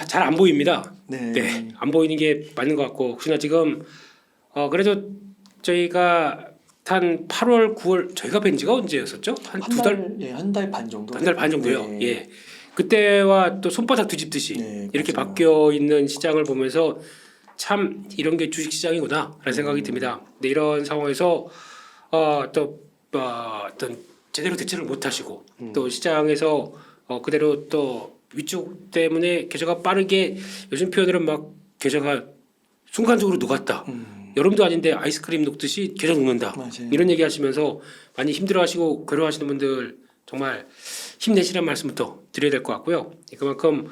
잘 안 보입니다. 네. 네, 안 보이는 게 맞는 것 같고 혹시나 지금 그래도 저희가 한 8월, 9월 저희가 뵌 지가 언제였었죠? 한 두 달, 예, 한 달 반 정도. 한 달 반 정도요. 네. 예, 그때와 또 손바닥 뒤집듯이 네, 이렇게 맞아요. 바뀌어 있는 시장을 보면서 참 이런 게 주식 시장이구나라는 생각이 듭니다. 근데 이런 상황에서 어떤 제대로 대처를 못 하시고 또 시장에서 그대로 또 위쪽 때문에 계좌가 빠르게 요즘 표현으로 막 계좌가 순간적으로 녹았다. 여름도 아닌데 아이스크림 녹듯이 계좌 녹는다. 맞아요. 이런 얘기 하시면서 많이 힘들어하시고 괴로워하시는 분들 정말 힘내시라는 말씀부터 드려야 될 것 같고요. 그만큼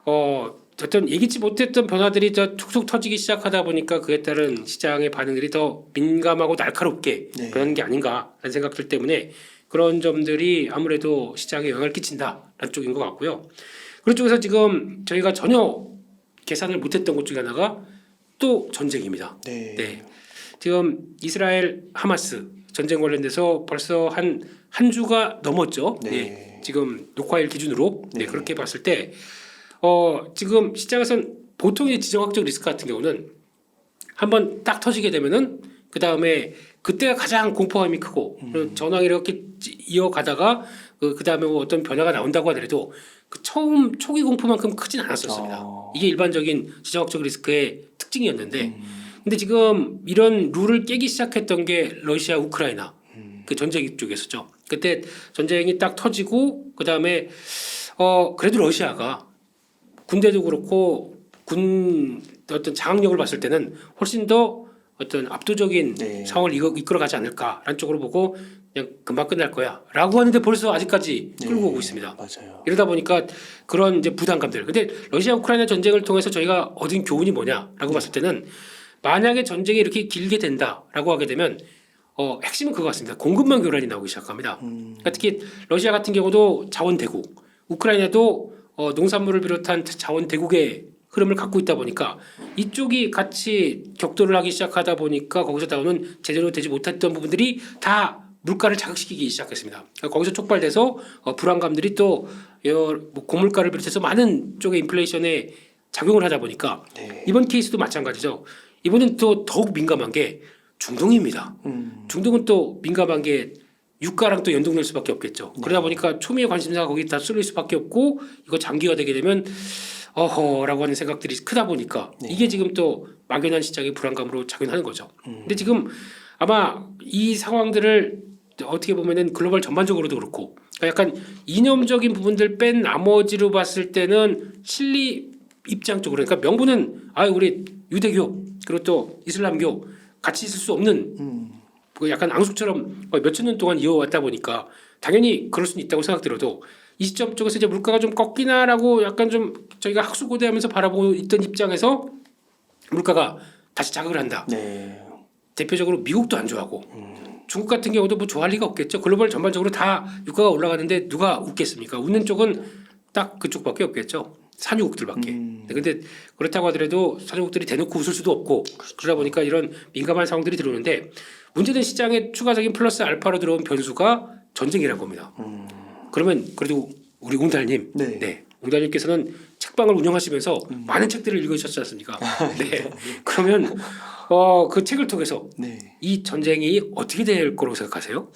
어떤 예기치 못했던 변화들이 더 툭툭 터지기 시작하다 보니까 그에 따른 시장의 반응들이 더 민감하고 날카롭게 네. 변하는 게 아닌가라는 생각들 때문에 그런 점들이 아무래도 시장에 영향을 끼친다라는 쪽인 것 같고요. 그런 쪽에서 지금 저희가 전혀 계산을 못했던 것 중에 하나가 또 전쟁입니다. 네. 네. 지금 이스라엘 하마스 전쟁 관련돼서 벌써 한 주가 넘었죠. 네. 네. 지금 녹화일 기준으로 네. 그렇게 봤을 때 지금 시장에서는 보통 의 지정학적 리스크 같은 경우는 한번 딱 터지게 되면은 그 다음에 그때가 가장 공포감이 크고 전황이 이렇게 이어가다가 그 다음에 뭐 어떤 변화가 나온다고 하더라도 그 처음 초기 공포만큼 크진 않았었습니다. 이게 일반적인 지정학적 리스크의 특징이었는데, 근데 지금 이런 룰을 깨기 시작했던 게 러시아 우크라이나 그 전쟁 쪽이었었죠. 그때 전쟁이 딱 터지고 그 다음에 그래도 러시아가 군대도 그렇고 군 어떤 장악력을 봤을 때는 훨씬 더 어떤 압도적인 네. 상황을 이끌어가지 않을까라는 쪽으로 보고 그냥 금방 끝날 거야라고 하는데 벌써 아직까지 끌고 오고 있습니다. 맞아요. 이러다 보니까 그런 이제 부담감들. 근데 러시아 우크라이나 전쟁을 통해서 저희가 얻은 교훈이 뭐냐라고 봤을 때는 만약에 전쟁이 이렇게 길게 된다라고 하게 되면 핵심은 그거 같습니다. 공급망 교란이 나오기 시작합니다. 그러니까 특히 러시아 같은 경우도 자원 대국, 우크라이나도 농산물을 비롯한 자원 대국의 흐름을 갖고 있다 보니까 이쪽이 같이 격돌을 하기 시작하다 보니까 거기서 나오는 제대로 되지 못했던 부분들이 다 물가를 자극시키기 시작했습니다. 그러니까 거기서 촉발돼서 불안감들이 또 뭐 고물가를 비롯해서 많은 쪽의 인플레이션에 작용을 하다 보니까 네. 이번 케이스도 마찬가지죠. 이번은 또 더욱 민감한 게 중동입니다. 중동은 또 민감한 게 유가랑 또 연동될 수밖에 없겠죠. 그러다 보니까 초미의 관심사가 거기 다 쏠릴 수밖에 없고 이거 장기화 되게 되면 어허라고 하는 생각들이 크다 보니까 이게 지금 또 막연한 시장의 불안감으로 작용하는 거죠. 근데 지금 아마 이 상황들을 어떻게 보면은 글로벌 전반적으로도 그렇고 그러니까 약간 이념적인 부분들 뺀 나머지로 봤을 때는 실리 입장 쪽으로 그러니까 명분은 우리 유대교 그리고 또 이슬람교 같이 있을 수 없는 그 약간 앙숙처럼 몇천 년 동안 이어왔다 보니까 당연히 그럴 수는 있다고 생각들어도 이 시점 쪽에서 이제 물가가 좀 꺾이나라고 약간 좀 저희가 학수고대하면서 바라보고 있던 입장에서 물가가 다시 자극을 한다. 네. 대표적으로 미국도 안 좋아하고 중국 같은 경우도 뭐 좋아할 리가 없겠죠. 글로벌 전반적으로 다 유가가 올라가는데 누가 웃겠습니까? 웃는 쪽은 딱 그쪽밖에 없겠죠. 산유국들밖에. 근데 그렇다고 하더라도 산유국들이 대놓고 웃을 수도 없고 그러다 보니까 이런 민감한 상황들이 들어오는데 문제는 시장에 추가적인 플러스 알파로 들어온 변수가 전쟁이라는 겁니다. 그러면 그래도 우리 웅달님, 네. 웅달님께서는 책방을 운영하시면서 많은 책들을 읽으셨지 않습니까? 네. 그러면 그 책을 통해서 네. 이 전쟁이 어떻게 될 거라고 생각하세요?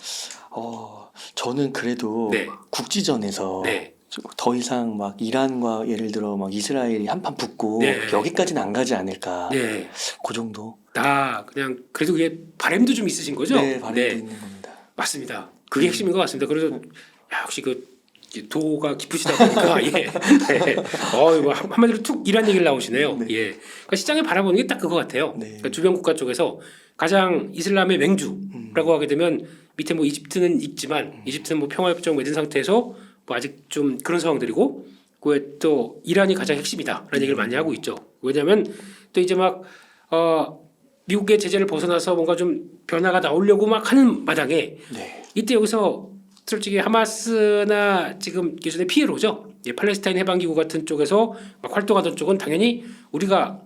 저는 그래도 네. 국지전에서 네. 더 이상 막 이란과 예를 들어 막 이스라엘이 한판 붙고 네. 여기까지는 안 가지 않을까. 네. 그 정도. 다 그냥 그래도 그게 바램도 좀 있으신 거죠? 네, 바람도 있는 겁니다. 맞습니다. 그게 핵심인 것 같습니다. 그래서 역시 그 도가 깊으시다 보니까 예. 네. 뭐 한마디로 툭 이란 얘기를 나오시네요. 네. 예. 그러니까 시장에 바라보는 게 딱 그거 같아요. 네. 그러니까 주변 국가 쪽에서 가장 이슬람의 맹주라고 하게 되면 밑에 뭐 이집트는 있지만 이집트는 뭐 평화협정 맺은 상태에서 뭐 아직 좀 그런 상황들이고 그에 또 이란이 가장 핵심이다라는 얘기를 많이 하고 있죠. 왜냐하면 또 이제 막 미국의 제재를 벗어나서 뭔가 좀 변화가 나오려고 막 하는 마당에 네. 이때 여기서 솔직히 하마스나 지금 예전에 PLO죠. 팔레스타인 해방기구 같은 쪽에서 막 활동하던 쪽은 당연히 우리가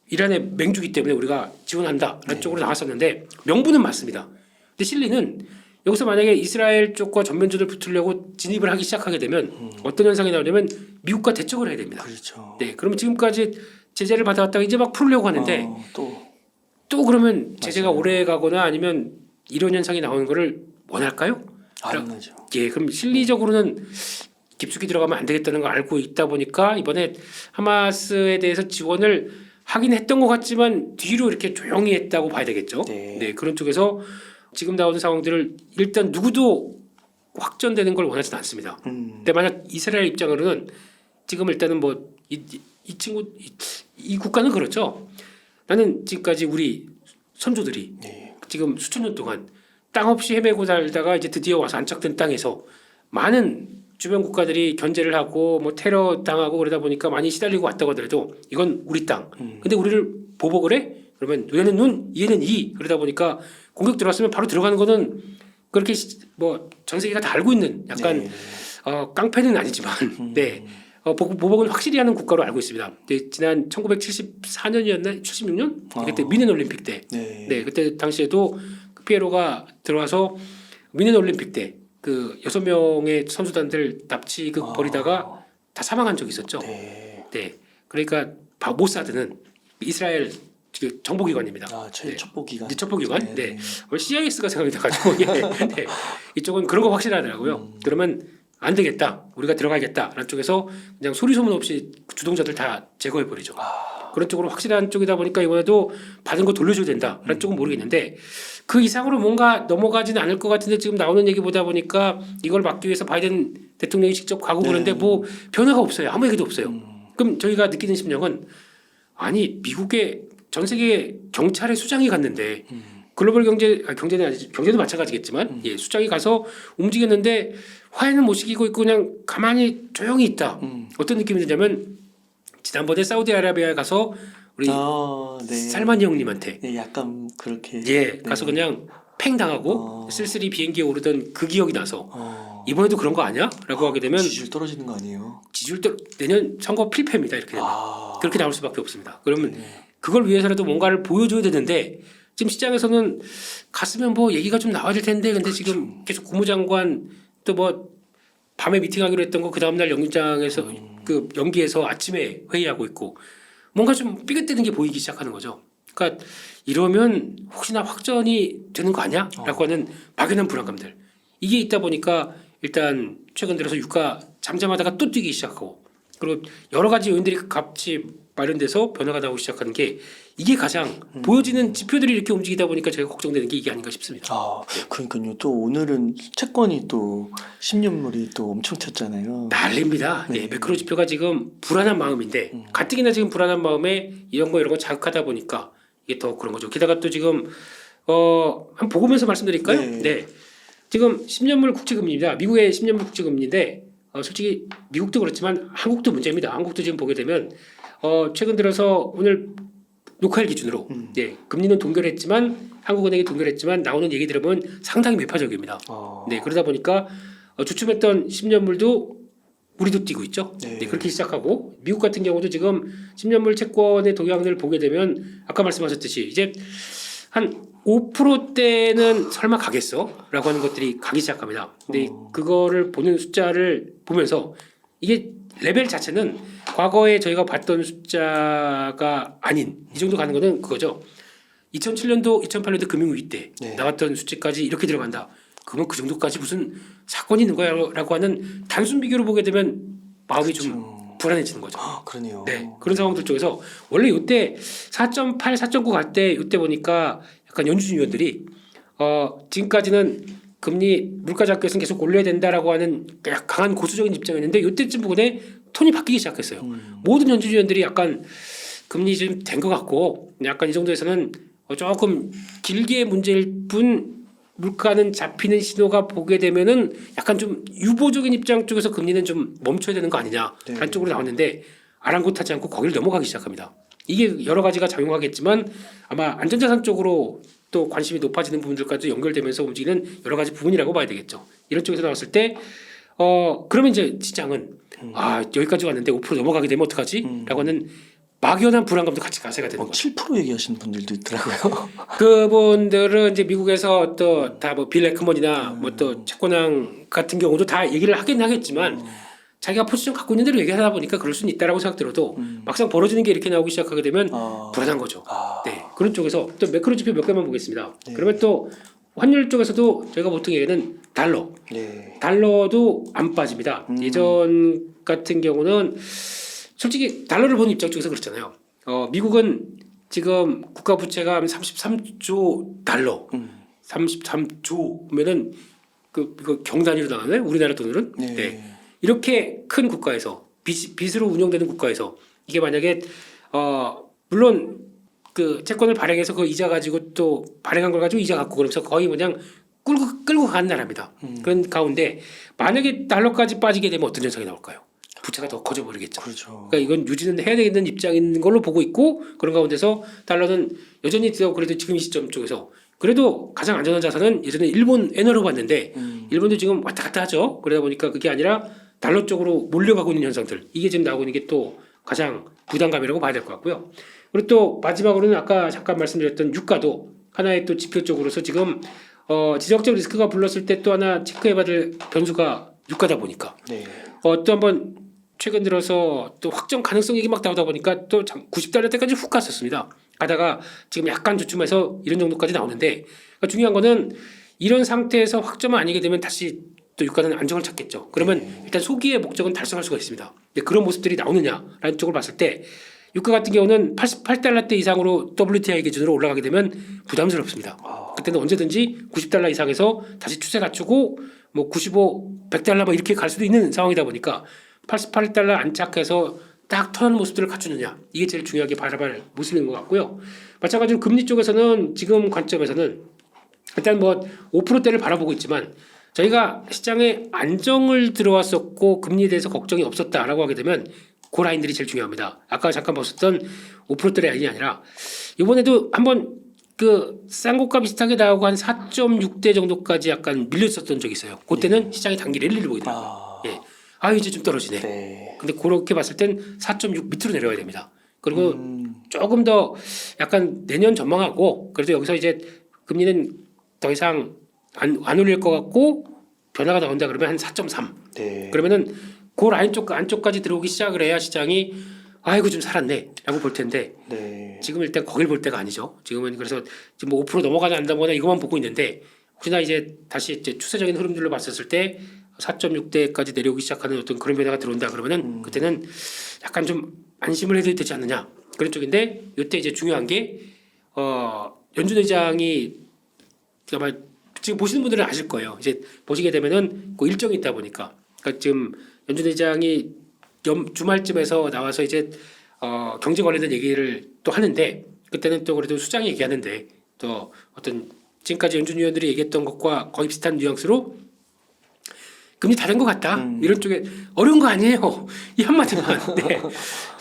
이란의 맹주기 때문에 우리가 지원한다라는 쪽으로 나왔었는데 명분은 맞습니다. 근데 실리는 여기서 만약에 이스라엘 쪽과 전면전을 붙으려고 진입을 하기 시작하게 되면 어떤 현상이 나오냐면 미국과 대척을 해야 됩니다. 그렇죠. 네, 그러면 지금까지 제재를 받아왔다가 이제 막 풀려고 하는데 또 그러면 제재가 맞아요. 오래 가거나 아니면 이런 현상이 나오는 거를 원할까요? 당연하죠. 예, 그럼 실리적으로는 깊숙이 들어가면 안 되겠다는 걸 알고 있다 보니까 이번에 하마스에 대해서 지원을 하긴 했던 것 같지만 뒤로 이렇게 조용히 했다고 봐야 되겠죠. 네. 그런 쪽에서 지금 나오는 상황들을 일단 누구도 확전되는 걸 원하지는 않습니다. 근데 만약 이스라엘 입장으로는 지금 일단은 뭐 이 친구 이 국가는 그렇죠. 나는 지금까지 우리 선조들이 네. 지금 수천 년 동안 땅 없이 헤매고 살다가 이제 드디어 와서 안착된 땅에서 많은 주변 국가들이 견제를 하고 뭐 테러 당하고 그러다 보니까 많이 시달리고 왔다고 하더라도 이건 우리 땅. 근데 우리를 보복을 해? 그러면 눈에는 눈, 이에는 이. 그러다 보니까 공격 들어왔으면 바로 들어가는 거는 그렇게 뭐 전 세계가 다 알고 있는 약간 네. 깡패는 아니지만 네. 보복은 확실히 하는 국가로 알고 있습니다. 네, 지난 1974년이었나 76년 그때 미넨 올림픽 때, 네. 그때 당시에도 그 피에로가 들어와서 미넨 올림픽 때 그 6명의 선수단들 납치 벌이다가 다 사망한 적이 있었죠. 네. 네, 그러니까 모사드는 이스라엘 그 정보기관입니다. 네. 첩보기관. 첩보기관. 네. CIS가 생각이 나가지고 네. 이쪽은 그런 거 확실하더라고요. 그러면 안 되겠다. 우리가 들어가야겠다라는 쪽에서 그냥 소리 소문 없이 주동자들 다 제거해 버리죠. 그런 쪽으로 확실한 쪽이다 보니까 이번에도 받은 거 돌려줘야 된다라는 쪽은 모르겠는데 그 이상으로 뭔가 넘어가지는 않을 것 같은데 지금 나오는 얘기 보다 보니까 이걸 막기 위해서 바이든 대통령이 직접 가고 그러는데 뭐 변화가 없어요. 아무 얘기도 없어요. 그럼 저희가 느끼는 심정은 아니 미국의 전 세계 경찰의 수장이 갔는데 글로벌 경제는 아니지 경제도 마찬가지겠지만 예, 수장이 가서 움직였는데 화해는 못 시키고 있고 그냥 가만히 조용히 있다. 어떤 느낌이 드냐면 지난번에 사우디아라비아에 가서 우리 네. 살만이 형님한테 네, 약간 그렇게. 예 가서 그냥 팽 당하고 쓸쓸히 비행기에 오르던 그 기억이 나서 이번에도 그런 거 아니야? 라고 하게 되면 지지율 떨어지는 거 아니에요? 지지율 내년 선거 필패입니다. 이렇게 되면 그렇게 나올 수밖에 없습니다. 그러면 그걸 위해서라도 뭔가를 보여줘야 되는데 지금 시장에서는 갔으면 뭐 얘기가 좀 나와야 될 텐데 근데 지금 계속 국무장관 또 뭐 밤에 미팅하기로 했던 거 그 다음날 연기장에서 그 연기해서 아침에 회의하고 있고 뭔가 좀 삐끗대는 게 보이기 시작하는 거죠. 그러니까 이러면 혹시나 확전이 되는 거 아니야?라고 하는 막연한 불안감들 이게 있다 보니까 일단 최근 들어서 유가 잠잠하다가 또 뛰기 시작하고 그리고 여러 가지 요인들이 같이 마련돼서 변화가 나오기 시작하는 게 이게 가장 보여지는 지표들이 이렇게 움직이다 보니까 제가 걱정되는 게 이게 아닌가 싶습니다. 그러니까요. 또 오늘은 채권이 또 10년물이 또 엄청 튀었잖아요. 난립니다. 네. 예, 매크로 지표가 지금 불안한 마음인데 가뜩이나 지금 불안한 마음에 이런 거 자극하다 보니까 이게 더 그런 거죠. 게다가 또 지금 한번 보고면서 말씀드릴까요? 네. 지금 10년물 국채금리입니다. 미국의 10년물 국채금리인데 솔직히 미국도 그렇지만 한국도 문제입니다. 한국도 지금 보게 되면 최근 들어서 오늘 녹화일 기준으로 예, 금리는 동결했지만 한국은행이 동결했지만 나오는 얘기 들으면 상당히 매파적입니다. 네, 그러다 보니까 주춤했던 10년물도 우리도 뛰고 있죠. 네. 네, 그렇게 시작하고 미국 같은 경우도 지금 10년물 채권의 동향을 보게 되면 아까 말씀하셨듯이 이제 한 5%대는 설마 가겠어?라고 하는 것들이 가기 시작합니다. 근데 그거를 보는 숫자를 보면서 이게 레벨 자체는 과거에 저희가 봤던 숫자가 아닌 이 정도 가는 거는 그거죠. 2007년도, 2008년도 금융위기 때 네. 나왔던 수치까지 이렇게 들어간다. 그러면 그 정도까지 무슨 사건이 있는 거야라고 하는 단순 비교로 보게 되면 마음이 좀 불안해지는 거죠. 그러네요. 네, 그런 상황들 쪽에서 원래 이때 4.8, 4.9 갈 때 이때 보니까 약간 연준 위원들이 지금까지는 금리 물가 잡기에서는 계속 올려야 된다라고 하는 강한 고수적인 입장이었는데 이때쯤 부근에 톤이 바뀌기 시작했어요. 모든 연준 위원들이 약간 금리 좀 된 것 같고 약간 이 정도에서는 조금 길게 문제일 뿐 물가는 잡히는 신호가 보게 되면은 약간 좀 유보적인 입장 쪽에서 금리는 좀 멈춰야 되는 거 아니냐 라는 쪽으로 나왔는데 아랑곳하지 않고 거기를 넘어가기 시작합니다. 이게 여러 가지가 작용하겠지만 아마 안전자산 쪽으로 또 관심이 높아지는 부분들까지 연결되면서 움직이는 여러 가지 부분이라고 봐야 되겠죠. 이런 쪽에서 나왔을 때 그러면 이제 시장은 여기까지 왔는데 5% 넘어가게 되면 어떡하지? 라고 하는 막연한 불안감도 같이 가세가 되는 거죠. 7% 얘기하시는 분들도 있더라고요. 그분들은 이제 미국에서 또 다 뭐 빌 에크먼이나 뭐 또 채권왕 같은 경우도 다 얘기를 하긴 하겠지만 자기가 포지션 갖고 있는 대로 얘기하다 보니까 그럴 수는 있다라고 생각 들어도 막상 벌어지는 게 이렇게 나오기 시작하게 되면 불안한 거죠. 네, 그런 쪽에서 또 매크로 지표 몇 개만 보겠습니다. 네. 그러면 또 환율 쪽에서도 저희가 보통 얘기하는 달러, 네. 달러도 안 빠집니다. 예전 같은 경우는 솔직히 달러를 보는 입장 쪽에서 그렇잖아요. 미국은 지금 국가 부채가 한 33조 달러, 33조면은 그 경단위로 나가나요? 우리나라 돈으로는? 네. 네. 이렇게 큰 국가에서 빚으로 운영되는 국가에서 이게 만약에 물론 그 채권을 발행해서 그 이자 가지고 또 발행한 걸 가지고 이자 갖고 그러면서 거의 그냥 끌고 가는 나라입니다. 그런 가운데 만약에 달러까지 빠지게 되면 어떤 현상이 나올까요? 부채가 더 커져 버리겠죠. 그렇죠. 그러니까 이건 유지는 해야 되는 입장인 걸로 보고 있고 그런 가운데서 달러는 여전히 그래도 지금 이 시점 쪽에서 그래도 가장 안전한 자산은 예전에 일본 엔화로 봤는데 일본도 지금 왔다 갔다 하죠. 그러다 보니까 그게 아니라 달러 쪽으로 몰려가고 있는 현상들 이게 지금 나오고 있는 게 또 가장 부담감이라고 봐야 될 것 같고요. 그리고 또 마지막으로는 아까 잠깐 말씀드렸던 유가도 하나의 또 지표 쪽으로서 지금 지정적 리스크가 불렀을 때 또 하나 체크해봐야 될 변수가 유가다 보니까 네. 또 한번 최근 들어서 또 확정 가능성 얘기 막 나오다 보니까 또 90달러 때까지 훅 갔었습니다. 가다가 지금 약간 주춤해서 이런 정도까지 나오는데 그러니까 중요한 거는 이런 상태에서 확정이 아니게 되면 다시 또 유가는 안정을 찾겠죠. 그러면 일단 소기의 목적은 달성할 수가 있습니다. 근데 그런 모습들이 나오느냐라는 쪽을 봤을 때 유가 같은 경우는 88달러대 이상으로 WTI 기준으로 올라가게 되면 부담스럽습니다. 그때는 언제든지 90달러 이상에서 다시 추세 갖추고 뭐 95, 100달러 막 이렇게 갈 수도 있는 상황이다 보니까 88달러 안착해서 딱 턴하는 모습들을 갖추느냐 이게 제일 중요하게 바라볼 모습인 것 같고요. 마찬가지로 금리 쪽에서는 지금 관점에서는 일단 뭐 5%대를 바라보고 있지만 저희가 시장에 안정을 들어왔었고 금리에 대해서 걱정이 없었다라고 하게 되면 그 라인들이 제일 중요합니다. 아까 잠깐 봤었던 5%대 라인이 아니라 이번에도 한번 그 쌍고가 비슷하게 나오고 한 4.6대 정도까지 약간 밀렸었던 적이 있어요. 그때는 시장이 단기 랠리를 보이더라고요. 예. 이제 좀 떨어지네. 네. 근데 그렇게 봤을 땐 4.6 밑으로 내려와야 됩니다. 그리고 조금 더 약간 내년 전망하고 그래도 여기서 이제 금리는 더 이상 안 올릴 것 같고 변화가 나온다 그러면 한 4.3. 네. 그러면은 그 라인 쪽 안쪽까지 들어오기 시작을 해야 시장이 아이고 좀 살았네라고 볼 텐데 네. 지금 일단 거길 볼 때가 아니죠. 지금은 그래서 지금 뭐 5% 넘어가지 않는다거나 이것만 보고 있는데 혹시나 이제 다시 이제 추세적인 흐름들로 봤었을 때 4.6대까지 내려오기 시작하는 어떤 그런 변화가 들어온다 그러면은 그때는 약간 좀 안심을 해도 되지 않느냐 그런 쪽인데 이때 이제 중요한 게 연준 의장이 아마 지금 보시는 분들은 아실 거예요. 이제 보시게 되면은 그 일정이 있다 보니까 그러니까 지금 연준 의장이 주말쯤에서 나와서 이제 경제 관련된 얘기를 또 하는데 그때는 또 그래도 수장이 얘기하는데 또 어떤 지금까지 연준 위원들이 얘기했던 것과 거의 비슷한 뉘앙스로 금리 다 된 것 같다 이런 쪽에 어려운 거 아니에요 이 한마디만. 네.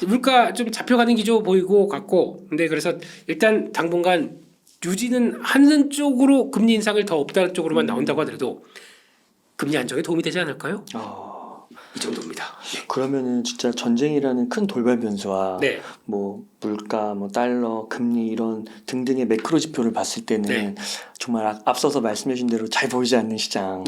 물가 좀 잡혀가는 기조 보이고 같고 근데 그래서 일단 당분간 유지는 하는 쪽으로 금리 인상을 더 없다는 쪽으로만 나온다고 하더라도 금리 안정에 도움이 되지 않을까요? 이 정도입니다. 그러면은 진짜 전쟁이라는 큰 돌발 변수와 네. 뭐 물가, 뭐 달러, 금리 이런 등등의 매크로 지표를 봤을 때는 네. 정말 앞서서 말씀해주신 대로 잘 보이지 않는 시장에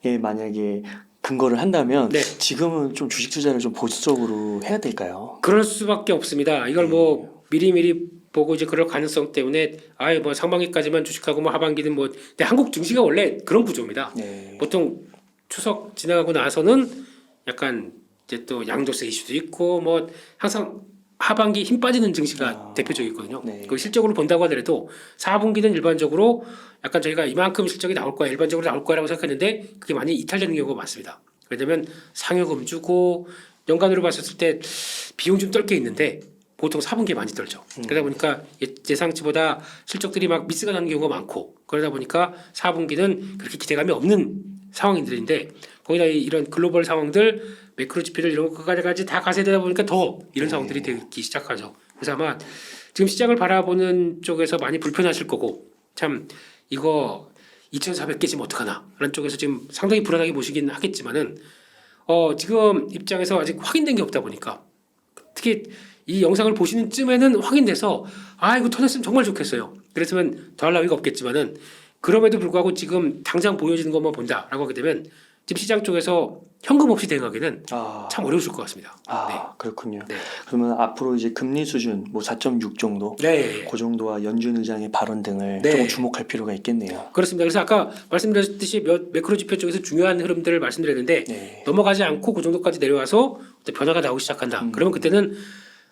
네. 만약에 근거를 한다면 네. 지금은 좀 주식 투자를 좀 보수적으로 해야 될까요? 그럴 수밖에 없습니다. 이걸 뭐 미리미리 보고 이제 그럴 가능성 때문에 뭐 상반기까지만 주식하고 뭐 하반기는 뭐 근데 한국 증시가 원래 그런 구조입니다. 네. 보통 추석 지나가고 나서는 약간 이제 또 양도세 이슈도 있고 뭐 항상 하반기 힘 빠지는 증시가 대표적이거든요. 네. 그 실적으로 본다고 하더라도 4분기는 일반적으로 약간 저희가 이만큼 실적이 나올 거야 일반적으로 나올 거라고 생각했는데 그게 많이 이탈되는 경우가 많습니다. 왜냐하면 상여금 주고 연간으로 봤을 때 비용 좀 떨 게 있는데 보통 4분기에 많이 떨죠. 그러다 보니까 예상치보다 실적들이 막 미스가 나는 경우가 많고 그러다 보니까 4분기는 그렇게 기대감이 없는 상황인들인데 거기다 이런 글로벌 상황들 매크로 지표들 이런 것까지 다 가세되다 보니까 더 이런 상황들이 되기 시작하죠. 그래서 아마 지금 시장을 바라보는 쪽에서 많이 불편하실 거고 참 이거 2,400개지면 어떡하나 라는 쪽에서 지금 상당히 불안하게 보시긴 하겠지만은 지금 입장에서 아직 확인된 게 없다 보니까 특히 이 영상을 보시는 쯤에는 확인돼서 아 이거 터냈으면 정말 좋겠어요. 그랬으면 더할 나위가 없겠지만은 그럼에도 불구하고 지금 당장 보여지는 것만 본다라고 하게 되면 지금 시장 쪽에서 현금 없이 대응하기는 참 어려우실 것 같습니다. 그렇군요. 네. 그러면 앞으로 이제 금리 수준 뭐 4.6 정도, 네. 그 정도와 연준 의장의 발언 등을 네. 조금 주목할 필요가 있겠네요. 그렇습니다. 그래서 아까 말씀드렸듯이 매크로 지표 쪽에서 중요한 흐름들을 말씀드렸는데 네. 넘어가지 않고 그 정도까지 내려와서 변화가 나오기 시작한다. 그러면 그때는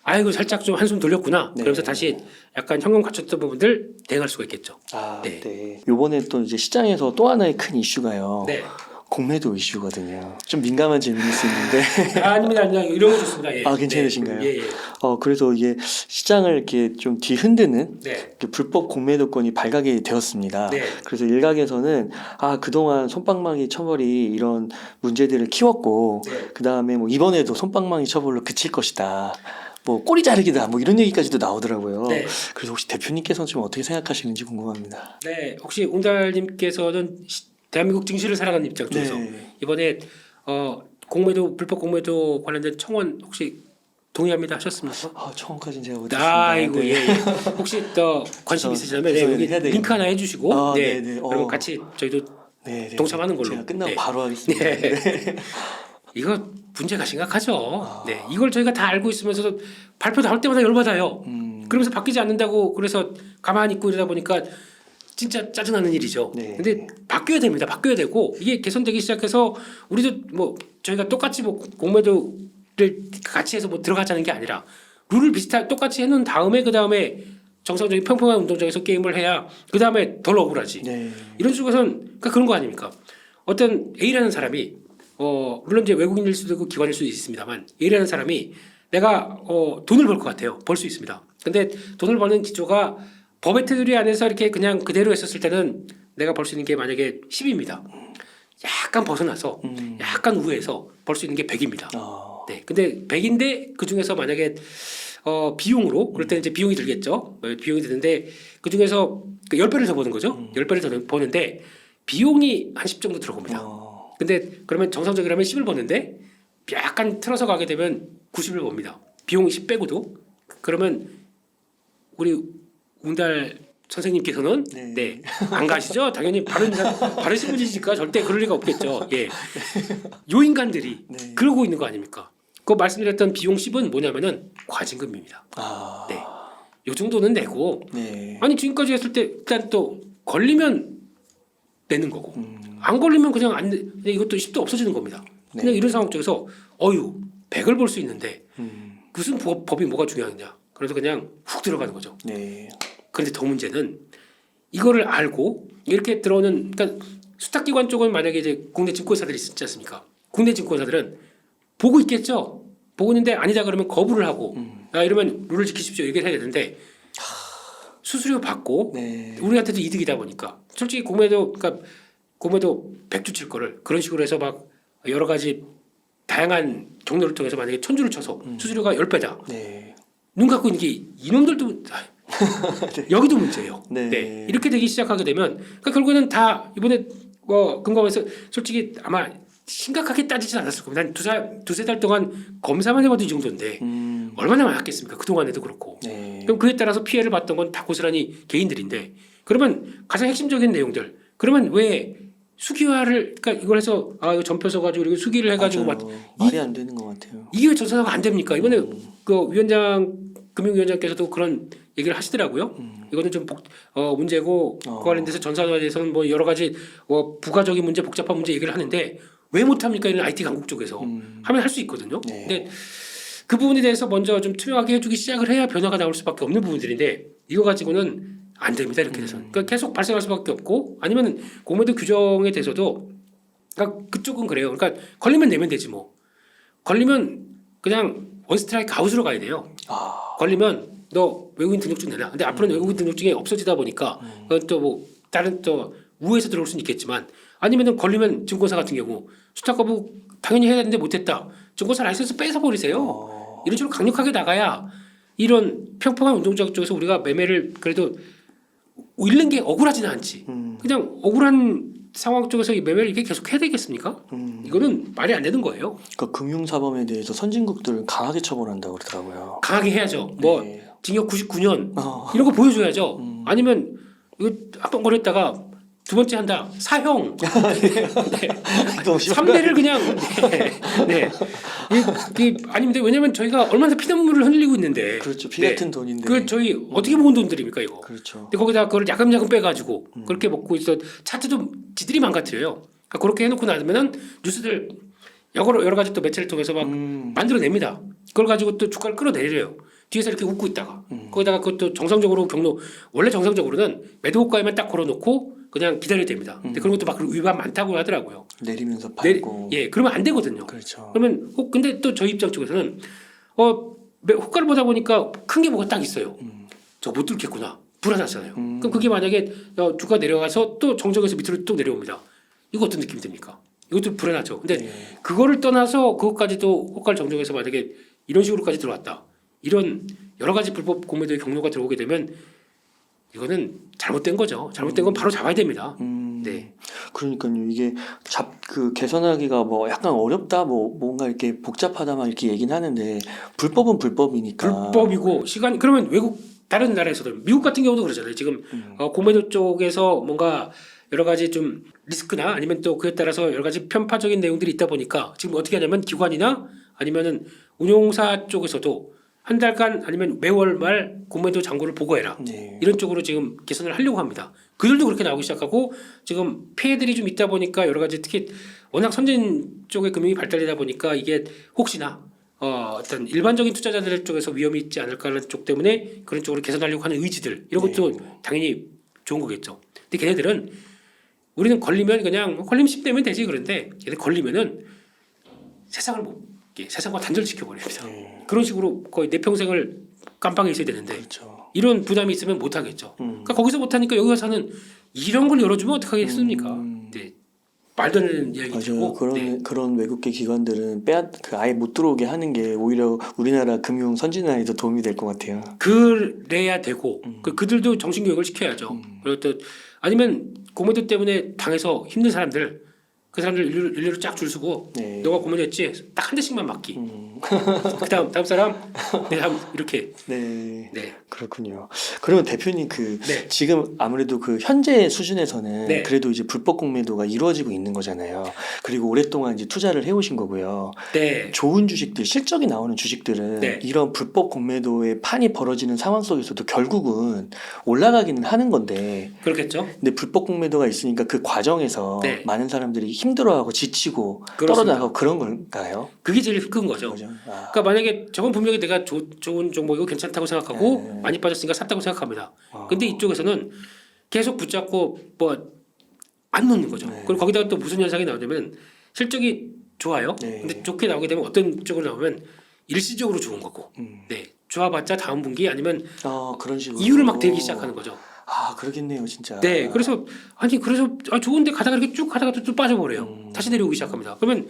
아이고 살짝 좀 한숨 돌렸구나. 네. 그러면서 다시 약간 현금 갖췄던 부분들 대응할 수가 있겠죠. 네. 네. 요번에 또 이제 시장에서 또 하나의 큰 이슈가요. 네. 공매도 이슈거든요. 좀 민감한 질문일 수 있는데. 아닙니다. 이런 거 좋습니다. 예. 괜찮으신가요? 네. 예. 그래서 이게 시장을 이렇게 좀 뒤흔드는 네. 이렇게 불법 공매도권이 발각이 되었습니다. 네. 그래서 일각에서는 그동안 솜방망이 처벌이 이런 문제들을 키웠고 네. 그 다음에 뭐 이번에도 솜방망이 처벌로 그칠 것이다. 뭐 꼬리 자르기다 뭐 이런 얘기까지도 나오더라고요. 네. 그래서 혹시 대표님께서는 좀 어떻게 생각하시는지 궁금합니다. 네. 혹시 웅달님께서는 대한민국 증시를 살아가는 입장 쪽에서 네. 이번에 공매도 불법 공매도 관련된 청원 혹시 동의합니다 하셨습니까? 청원까지는 제가 못했습니다. 아이고 네. 예. 혹시 더 관심 있으시다면 그래서 여기 해야 링크 하나 해주시고 네. 그러면 같이 저희도 네. 동참하는 걸로. 제가 끝나고 네. 바로 하겠습니다. 네. 이거 문제가 심각하죠. 네, 이걸 저희가 다 알고 있으면서도 발표 나올 때마다 열받아요. 그러면서 바뀌지 않는다고 그래서 가만히 있고 이러다 보니까 진짜 짜증나는 일이죠. 네. 근데 바뀌어야 됩니다. 바뀌어야 되고 이게 개선되기 시작해서 우리도 뭐 저희가 똑같이 뭐 공매도를 같이 해서 뭐 들어가자는 게 아니라 룰을 똑같이 해놓은 다음에 그 다음에 정상적인 평평한 운동장에서 게임을 해야 그 다음에 덜 억울하지. 네. 이런 쪽에서는 그러니까 그런 거 아닙니까? 어떤 A라는 사람이 물론 이제 외국인일 수도 있고 기관일 수도 있습니다만 A라는 사람이 내가 돈을 벌 것 같아요. 벌 수 있습니다. 근데 돈을 버는 기조가 법의 테두리 안에서 이렇게 그냥 그대로 했었을 때는 내가 벌 수 있는 게 만약에 10입니다. 약간 벗어나서 약간 우회해서 벌 수 있는 게 100입니다. 네. 근데 100인데 그 중에서 만약에 비용으로 그럴 때는 이제 비용이 들겠죠. 비용이 드는데 그 중에서 10배를 더 버는 거죠. 10배를 더 버는데 비용이 한 10 정도 들어갑니다. 근데 그러면 정상적이라면 10을 버는데 약간 틀어서 가게 되면 90을 법니다. 비용 10 빼고도. 그러면 우리 웅달 선생님께서는 네. 안 가시죠? 당연히 바르신 분이시니까 절대 그럴 리가 없겠죠. 예. 요 인간들이 네. 그러고 있는 거 아닙니까? 그 말씀드렸던 비용 10은 뭐냐면은 과징금입니다. 네. 요 정도는 내고 네. 아니 지금까지 했을 때 일단 또 걸리면 내는 거고 안 걸리면 그냥 이것도 10도 없어지는 겁니다. 그냥 이런 상황 쪽에서 100을 볼 수 있는데 무슨 법이 뭐가 중요하냐. 그래서 그냥 훅 들어가는 거죠. 네. 그런데 더 문제는 이거를 알고 이렇게 들어오는 그러니까 수탁기관 쪽은 만약에 이제 국내 증권사들이 있지 않습니까? 국내 증권사들은 보고 있겠죠. 보고 있는데 아니다 그러면 거부를 하고 이러면 룰을 지키십시오 얘기를 해야 되는데 수수료 받고 우리한테도 이득이다 보니까 솔직히 공매도 100주 칠 거를 그런 식으로 해서 막 여러 가지 다양한 경로를 통해서 만약에 1000주를 쳐서 수수료가 10배다. 눈 감고 있는 게 이놈들도 여기도 문제예요. 네. 이렇게 되기 시작하게 되면 그러니까 결국에는 다 이번에 금감원에서 솔직히 아마 심각하게 따지진 않았을 겁니다. 한 두세 달 동안 검사만 해봐도 이 정도인데 얼마나 많았겠습니까? 그동안에도 그렇고. 그럼 그에 따라서 피해를 봤던 건 다 고스란히 개인들인데 그러면 가장 핵심적인 내용들 그러면 왜 수기화를 그러니까 이걸 해서 이거 전표 써가지고 이렇게 수기를 해가지고 말이 안 되는 것 같아요. 이게 왜 전산화가 안 됩니까? 이번에 그 금융위원장께서도 그런 얘기를 하시더라고요. 이거는 좀 문제고 그 관련돼서 전산화에 대해서는 뭐 여러 가지 부가적인 문제, 복잡한 문제 얘기를 하는데 왜 못합니까? 이런 IT 강국 쪽에서 하면 할 수 있거든요. 근데 그 부분에 대해서 먼저 좀 투명하게 해주기 시작을 해야 변화가 나올 수밖에 없는 부분들인데 이거 가지고는 안 됩니다. 이렇게 돼서는 그러니까 계속 발생할 수밖에 없고 아니면 공매도 규정에 대해서도 그러니까 그쪽은 그래요. 그러니까 걸리면 내면 되지 뭐 걸리면 그냥 원스트라이크 아웃으로 가야 돼요. 걸리면 너 외국인 등록증 내놔. 근데 앞으로는 외국인 등록증이 없어지다 보니까 그건 또 뭐 다른 또 우회해서 들어올 수는 있겠지만 아니면은 걸리면 증권사 같은 경우 수탁 거부 당연히 해야 되는데 못했다. 증권사 라이센스 뺏어 버리세요. 이런 식으로 강력하게 나가야 이런 평평한 운동장 쪽에서 우리가 매매를 그래도 잃는 게 억울하지는 않지. 그냥 억울한 상황 쪽에서 이 매매를 이렇게 계속 해야 되겠습니까? 이거는 말이 안 되는 거예요. 그러니까 금융사범에 대해서 선진국들은 강하게 처벌한다고 그러더라고요. 강하게 해야죠. 뭐 네. 징역 99년 어. 이런 거 보여줘야죠. 아니면 이거 한번 걸렸다가 두 번째 한다 사형. 네. 너무 심한가요? 3대를 그냥 네. 아니면 왜냐면 저희가 얼마나 피난물을 흘리고 있는데 그렇죠. 피 네. 같은 돈인데. 그 저희 어떻게 모은 돈들입니까 이거? 그렇죠. 근데 거기다 그걸 야금야금 빼가지고 그렇게 먹고 있어 차트도 지들이 망가뜨려요. 그러니까 그렇게 해놓고 나면은 뉴스들 여러 가지 또 매체를 통해서 막 만들어냅니다. 그걸 가지고 또 주가를 끌어내려요. 뒤에서 이렇게 웃고 있다가 거기다가 그것도 정상적으로 원래 정상적으로는 매도 고가에만 딱 걸어놓고 그냥 기다려야 됩니다. 근데 그런 것도 막 위반 많다고 하더라고요. 내리면서 팔고. 예, 그러면 안 되거든요. 그렇죠. 그러면 근데 또 저희 입장 쪽에서는 호가를 보다 보니까 큰 게 뭐가 딱 있어요. 저 못 뚫겠구나. 불안하잖아요. 그럼 그게 만약에 주가 내려가서 또 정정해서 밑으로 또 내려옵니다. 이거 어떤 느낌이 듭니까? 이것도 불안하죠. 근데 네. 그거를 떠나서 그것까지도 호가를 정정해서 만약에 이런 식으로까지 들어왔다. 이런 여러 가지 불법 공매도의 경로가 들어오게 되면 이거는 잘못된 거죠. 잘못된 건 바로 잡아야 됩니다. 네. 그러니까요. 이게 그 개선하기가 뭐 약간 어렵다, 뭐 뭔가 이렇게 복잡하다 막 이렇게 얘기는 하는데 불법은 불법이니까. 불법이고 시간이 그러면 외국 다른 나라에서도 미국 같은 경우도 그러잖아요. 지금 공매도 쪽에서 뭔가 여러 가지 좀 리스크나 아니면 또 그에 따라서 여러 가지 편파적인 내용들이 있다 보니까 지금 어떻게 하냐면 기관이나 아니면은 운용사 쪽에서도 한 달간 아니면 매월 말 공매도 잔고를 보고해라. 네. 이런 쪽으로 지금 개선을 하려고 합니다. 그들도 그렇게 나오기 시작하고 지금 폐해들이 좀 있다 보니까 여러 가지 특히 워낙 선진 쪽의 금융이 발달되다 보니까 이게 혹시나 어떤 일반적인 투자자들 쪽에서 위험이 있지 않을까라는 쪽 때문에 그런 쪽으로 개선하려고 하는 의지들 이런 것도 당연히 좋은 거겠죠. 근데 걔네들은 우리는 걸리면 그냥 걸리면 10대면 되지 그런데 걔네 걸리면은 세상을 세상과 단절시켜 버립니다. 그런 식으로 거의 내 평생을 깜빵에 있어야 되는데 그렇죠. 이런 부담이 있으면 못 하겠죠. 그러니까 거기서 못 하니까 여기 와서는 이런 걸 열어주면 어떡하겠습니까? 네. 말도 안 되는 이야기죠. 맞아요. 그런 외국계 기관들은 아예 못 들어오게 하는 게 오히려 우리나라 금융 선진화에도 도움이 될 것 같아요. 그래야 되고 그들도 정신교육을 시켜야죠. 그리고 또 아니면 공매도 때문에 당해서 힘든 사람들 그 사람들 일렬로 쫙 줄 서고 네. 너가 공매도했지 딱 한 대씩만 맞기. 다음 사람 다음 이렇게. 네. 네. 그렇군요. 그러면 대표님 네. 지금 아무래도 그 현재 수준에서는 네. 그래도 이제 불법 공매도가 이루어지고 있는 거잖아요. 그리고 오랫동안 이제 투자를 해오신 거고요. 네. 좋은 주식들, 실적이 나오는 주식들은 네. 이런 불법 공매도의 판이 벌어지는 상황 속에서도 결국은 올라가기는 하는 건데, 그렇겠죠. 근데 불법 공매도가 있으니까 그 과정에서 네. 많은 사람들이 힘들어하고 지치고 그렇습니다. 떨어져나가고 그런 걸까요? 그게 제일 큰 거죠. 그죠? 아, 그러니까 만약에 저건 분명히 내가 좋은 종목이고 괜찮다고 생각하고 네. 많이 빠졌으니까 샀다고 생각합니다. 근데 이쪽에서는 계속 붙잡고 뭐 안 놓는 거죠. 네. 그리고 거기다가 또 무슨 현상이 나오냐면 실적이 좋아요. 네. 근데 좋게 나오게 되면 어떤 쪽으로 나오면 일시적으로 좋은 거고, 네 좋아봤자 다음 분기 아니면 그런 식으로 이유를 막 대기 시작하는 거죠. 그러겠네요, 진짜. 네, 그래서 좋은데 가다가 이렇게 쭉 가다가 또 빠져버려요. 다시 내려오기 시작합니다. 그러면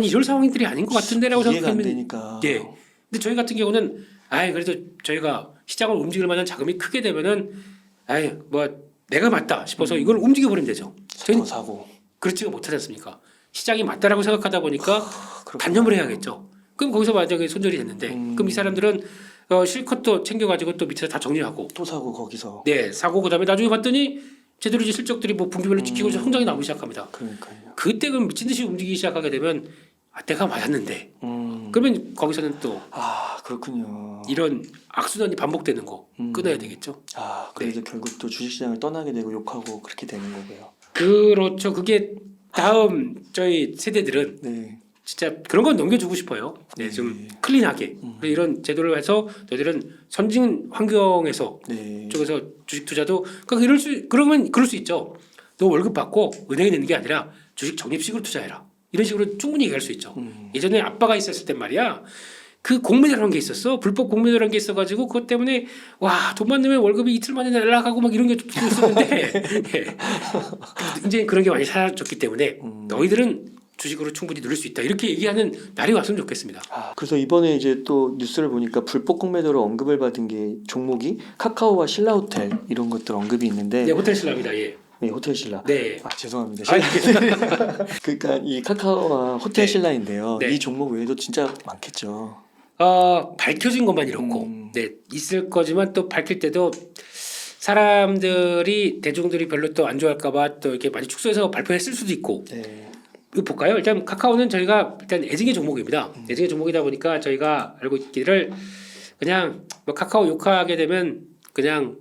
이럴 상황들이 아닌 것 같은데라고 이해가 안 생각하면 되니까. 예. 근데 저희 같은 경우는 그래도 저희가 시장을 움직일 만한 자금이 크게 되면은 뭐 내가 맞다 싶어서 이걸 움직여 버리면 되죠. 저희는 더 사고. 그렇지가 못하지 않습니까? 시장이 맞다라고 생각하다 보니까 그렇구나. 단념을 해야겠죠. 그럼 거기서 만약에 손절이 됐는데 그럼 이 사람들은 실컷 또 챙겨가지고 또 밑에서 다 정리하고 또 사고 거기서. 네 사고 그다음에 나중에 봤더니 제대로 이제 실적들이 뭐 분기별로 찍히고 성장이 나오기 시작합니다. 그러니까요. 그때 그럼 미친 듯이 움직이기 시작하게 되면 내가 맞았는데 그러면 거기서는 또 그렇군요. 이런 악순환이 반복되는 거 끊어야 되겠죠. 그래서 결국 또 주식시장을 떠나게 되고 욕하고 그렇게 되는 거고요. 그렇죠. 그게 다음 저희 세대들은 네. 진짜 그런 건 넘겨주고 싶어요. 네, 좀 클린하게 이런 제도를 해서 저희들은 선진 환경에서 네. 쪽에서 주식 투자도 그러면 그럴 수 있죠. 너 월급 받고 은행에 내는 게 아니라 주식 적립식으로 투자해라. 이런 식으로 충분히 얘기할 수 있죠. 예전에 아빠가 있었을 땐 말이야. 그 공매도라는 게 있었어. 불법 공매도라는 게 있어가지고 그것 때문에 돈만 내면 월급이 이틀 만에 날아가고 막 이런 게 있었는데 예. 이제 그런 게 많이 사라졌기 때문에 너희들은 주식으로 충분히 누릴 수 있다. 이렇게 얘기하는 날이 왔으면 좋겠습니다. 그래서 이번에 이제 또 뉴스를 보니까 불법 공매도로 언급을 받은 게 종목이 카카오와 신라호텔 이런 것들 언급이 있는데 네, 호텔 신라입니다. 예. 네, 호텔 신라. 네. 아 죄송합니다. 아, 그러니까 이 카카오와 호텔 네. 신라인데요. 네. 이 종목 외에도 진짜 많겠죠. 밝혀진 것만 이렇고 네, 있을 거지만 또 밝힐 때도 사람들이 대중들이 별로 또 안 좋아할까봐 또 이렇게 많이 축소해서 발표했을 수도 있고 네. 이거 볼까요? 일단 카카오는 저희가 일단 애증의 종목입니다. 애증의 종목이다 보니까 저희가 알고 있기를 그냥 뭐 카카오 욕하게 되면 그냥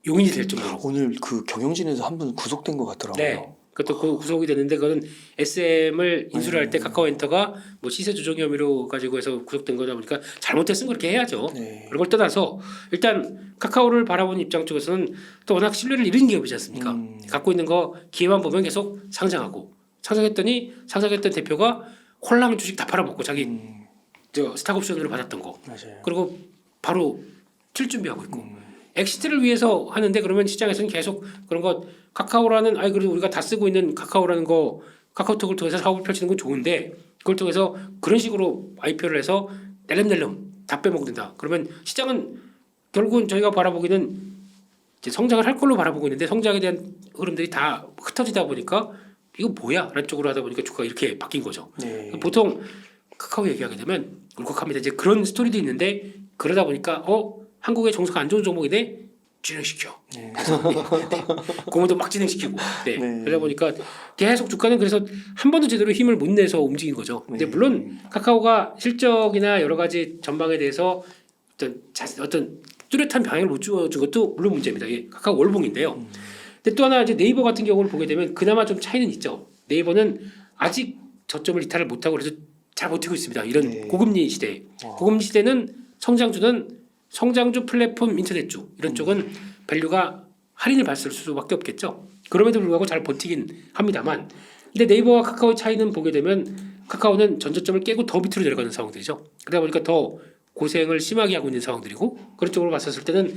용인이 될 정도로. 오늘 그 경영진에서 한 분 구속된 것 같더라고요. 네. 그것도 그 구속이 됐는데 그거는 SM을 인수를 할 때 카카오엔터가 뭐 시세 조정 혐의로 가지고 해서 구속된 거다 보니까 잘못했으면 그렇게 해야죠. 네. 그런 걸 떠나서 일단 카카오를 바라보는 입장 쪽에서는 또 워낙 신뢰를 잃은 기업이지 않습니까? 갖고 있는 거 기회만 보면 계속 상장하고 상장했더니 상장했던 대표가 홀랑 주식 다 팔아먹고 자기 저 스탁옵션으로 받았던 거 맞아요. 그리고 바로 칠 준비하고 있고 엑시트를 위해서 하는데 그러면 시장에서는 계속 그런 거 카카오라는 그래도 우리가 다 쓰고 있는 카카오라는 거 카카오톡을 통해서 사업을 펼치는 건 좋은데 그걸 통해서 그런 식으로 IPO를 해서 낼름낼름 다 빼먹는다. 그러면 시장은 결국은 저희가 바라보기는 이제 성장을 할 걸로 바라보고 있는데 성장에 대한 흐름들이 다 흩어지다 보니까 이거 뭐야? 라는 쪽으로 하다 보니까 주가가 이렇게 바뀐 거죠. 네. 보통 카카오 얘기하게 되면 울컥합니다. 이제 그런 스토리도 있는데 그러다 보니까 한국의 정서가 안 좋은 종목인데 진행시켜. 네. 공모도 막 진행시키고. 네. 네. 그러다 보니까 계속 주가는 그래서 한 번도 제대로 힘을 못 내서 움직인 거죠. 근데 네. 물론 카카오가 실적이나 여러 가지 전망에 대해서 어떤 뚜렷한 방향을 못 주어준 것도 물론 문제입니다. 이게 카카오 월봉인데요. 근데 또 하나 이제 네이버 같은 경우를 보게 되면 그나마 좀 차이는 있죠. 네이버는 아직 저점을 이탈을 못하고 그래서 잘 버티고 있습니다. 이런 네. 고금리 시대에. 고금리 시대는 성장주 플랫폼 인터넷주 이런 쪽은 밸류가 할인을 받을 수밖에 없겠죠. 그럼에도 불구하고 잘 버티긴 합니다만 근데 네이버와 카카오의 차이는 보게 되면 카카오는 전저점을 깨고 더 밑으로 내려가는 상황들이죠. 그러다 보니까 더 고생을 심하게 하고 있는 상황들이고 그런 쪽으로 봤었을 때는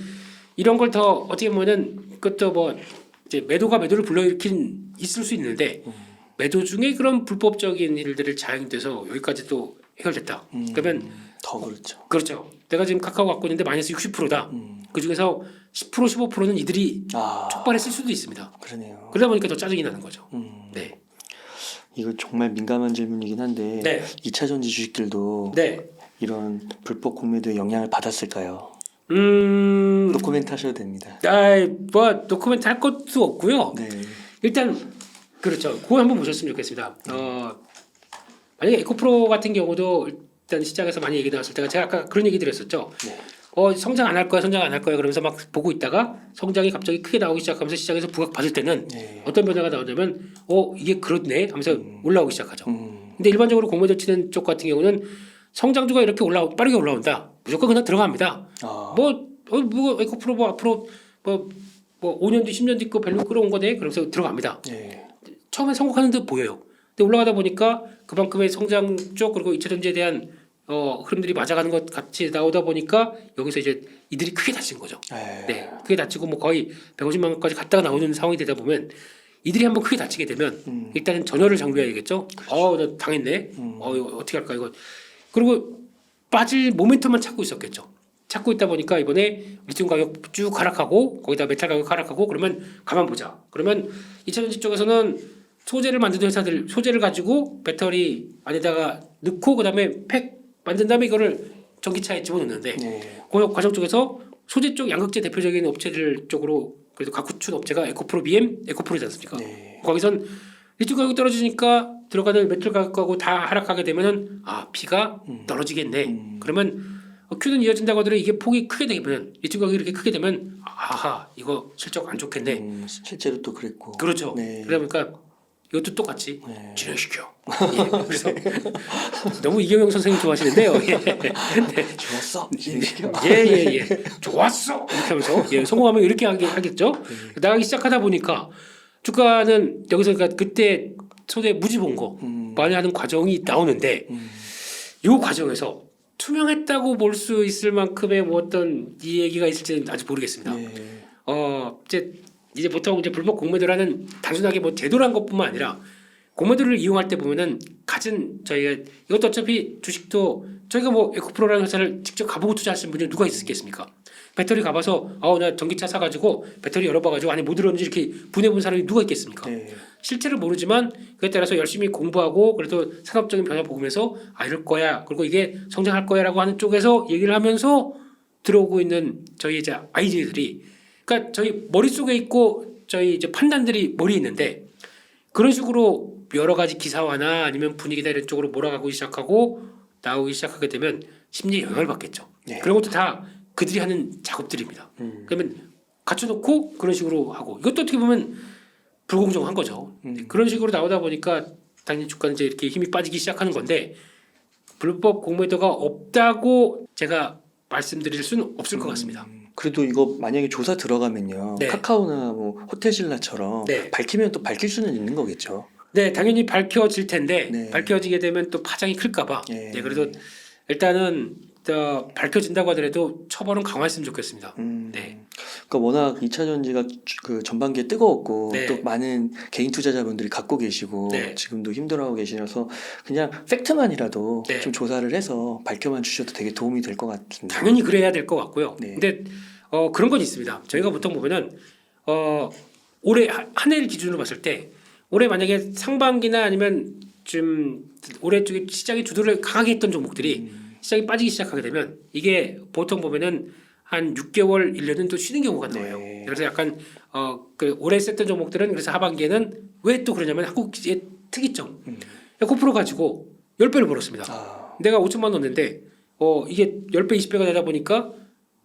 이런 걸 더 어떻게 보면은 그것도 뭐 이제 매도가 매도를 불러일으킨 있을 수 있는데 매도 중에 그런 불법적인 일들을 자행돼서 여기까지 또 해결됐다. 그러면 더 그렇죠. 그렇죠. 내가 지금 카카오 갖고 있는데 마이너스 60%다. 그 중에서 10% 15%는 이들이 촉발했을 수도 있습니다. 그러네요. 그러다 보니까 더 짜증이 나는 거죠. 네. 이거 정말 민감한 질문이긴 한데 네. 2차 전지 주식들도 네. 이런 불법 공매도의 영향을 받았을까요? 노코멘트 하셔도 됩니다. 뭐 노코멘트 할 것도 없고요. 네. 일단 그렇죠. 그거 한번 보셨으면 좋겠습니다. 만약에 에코프로 같은 경우도 일단 시장에서 많이 얘기 나왔을 때가 제가 아까 그런 얘기 드렸었죠. 네. 성장 안 할 거야, 성장 안 할 거야 그러면서 막 보고 있다가 성장이 갑자기 크게 나오기 시작하면서 시장에서 부각 받을 때는 네. 어떤 변화가 나오냐면 이게 그렇네 하면서 올라오기 시작하죠. 음. 근데 일반적으로 공매도 치는 쪽 같은 경우는 성장주가 이렇게 빠르게 올라온다. 무조건 그냥 들어갑니다. 뭐 에코프로 뭐 앞으로 뭐 5년 뒤 10년 뒤 거 밸류 끌어온 거네 그러면서 들어갑니다. 네. 처음에 성공하는 듯 보여요. 근데 올라가다 보니까 그만큼의 성장 쪽 그리고 2차 전지에 대한 흐름들이 맞아가는 것 같이 나오다 보니까 여기서 이제 이들이 크게 다친 거죠. 네, 크게 다치고 뭐 거의 150만 원까지 갔다가 나오는 상황이 되다 보면 이들이 한번 크게 다치게 되면 일단은 전열을 장비해야겠죠. 나 당했네. 이거 어떻게 할까 이거. 그리고 빠질 모멘텀만 찾고 있었겠죠. 찾고 있다 보니까 이번에 리튬 가격 쭉 하락하고 거기다 메탈 가격 하락하고 그러면 가만 보자. 그러면 2차 전지 쪽에서는 소재를 만드는 회사들 소재를 가지고 배터리 안에다가 넣고 그다음에 팩 만든 다음에 이거를 전기차에 집어넣는데 그 과정 쪽에서 소재 쪽 양극재 대표적인 업체들 쪽으로 그래도 갖춘 업체가 에코프로 BM, 에코프로지 않습니까? 거기선 리튬 가격이 떨어지니까 들어가는 메탈 가격하고 다 하락하게 되면은 피가 떨어지겠네. 그러면 Q는 이어진다고 하더라도 이게 폭이 크게 되면 리튬 가격이 이렇게 크게 되면 이거 실적 안 좋겠네. 실제로 또 그랬고. 그렇죠. 네. 그러다 보니까 이것도 똑같이 진행시켜. 그래서 너무 이경영 선생님 좋아하시는데요. 네. 좋았어. 진행시켜. 예. 좋았어. 이렇게 하면서 성공하면 이렇게 하겠죠. 나가기 시작하다 보니까 주가는 여기서 그러니까 그때 소재 무지 본 거 많이 하는 과정이 나오는데 이 과정에서 투명했다고 볼 수 있을 만큼의 뭐 어떤 이 얘기가 있을지는 아직 모르겠습니다. 이제 보통 이제 불법 공매도라는 단순하게 뭐 제도란 것뿐만 아니라 공매도를 이용할 때 보면은 저희가 이것도 어차피 주식도 저희가 뭐 에코프로라는 회사를 직접 가보고 투자하시는 분이 누가 있겠습니까? 배터리 가봐서 나 전기차 사가지고 배터리 열어봐가지고 안에 뭐 들었는지 이렇게 분해본 사람이 누가 있겠습니까? 네. 실체를 모르지만 그에 따라서 열심히 공부하고 그래도 산업적인 변화 보면서 이럴 거야 그리고 이게 성장할 거야라고 하는 쪽에서 얘기를 하면서 들어오고 있는 저희 이제 아이디어들이 그러니까 저희 머릿속에 있고 저희 이제 판단들이 머리에 있는데 그런 식으로 여러 가지 기사화나 아니면 분위기나 이런 쪽으로 몰아가고 시작하고 나오기 시작하게 되면 심리에 영향을 받겠죠. 네. 그런 것도 다 그들이 하는 작업들입니다. 그러면 갖춰놓고 그런 식으로 하고 이것도 어떻게 보면 불공정한 거죠. 그런 식으로 나오다 보니까 당연히 주가는 이제 이렇게 힘이 빠지기 시작하는 건데 불법 공모도가 없다고 제가 말씀드릴 수는 없을 것 같습니다. 그래도 이거 만약에 조사 들어가면요. 네. 카카오나 뭐 호텔신라처럼 네. 밝히면 또 밝힐 수는 있는 거겠죠. 네, 당연히 밝혀질 텐데 네. 밝혀지게 되면 또 파장이 클까봐. 네. 네, 그래도 일단은 밝혀진다고 하더라도 처벌은 강화했으면 좋겠습니다. 네. 그러니까 워낙 2차 전지가 그 전반기에 뜨거웠고 네. 또 많은 개인 투자자분들이 갖고 계시고 네. 지금도 힘들어하고 계시라서 그냥 팩트만이라도 네. 좀 조사를 해서 밝혀만 주셔도 되게 도움이 될 것 같습니다. 당연히 그래야 될 것 같고요. 네. 근데 그런 건 있습니다. 저희가 보통 보면은 올해 한 해를 기준으로 봤을 때 올해 만약에 상반기나 아니면 좀 올해 쪽에 시장의 주도를 강하게 했던 종목들이 시장이 빠지기 시작하게 되면 이게 보통 보면은 한 6개월, 1년은 또 쉬는 경우가 나와요. 네. 그래서 약간 그 올해 썼던 종목들은 그래서 하반기에는 왜 또 그러냐면 한국의 특이점 에코프로 가지고 10배를 벌었습니다. 아. 내가 5천만 원 넣었는데 이게 10배, 20배가 되다 보니까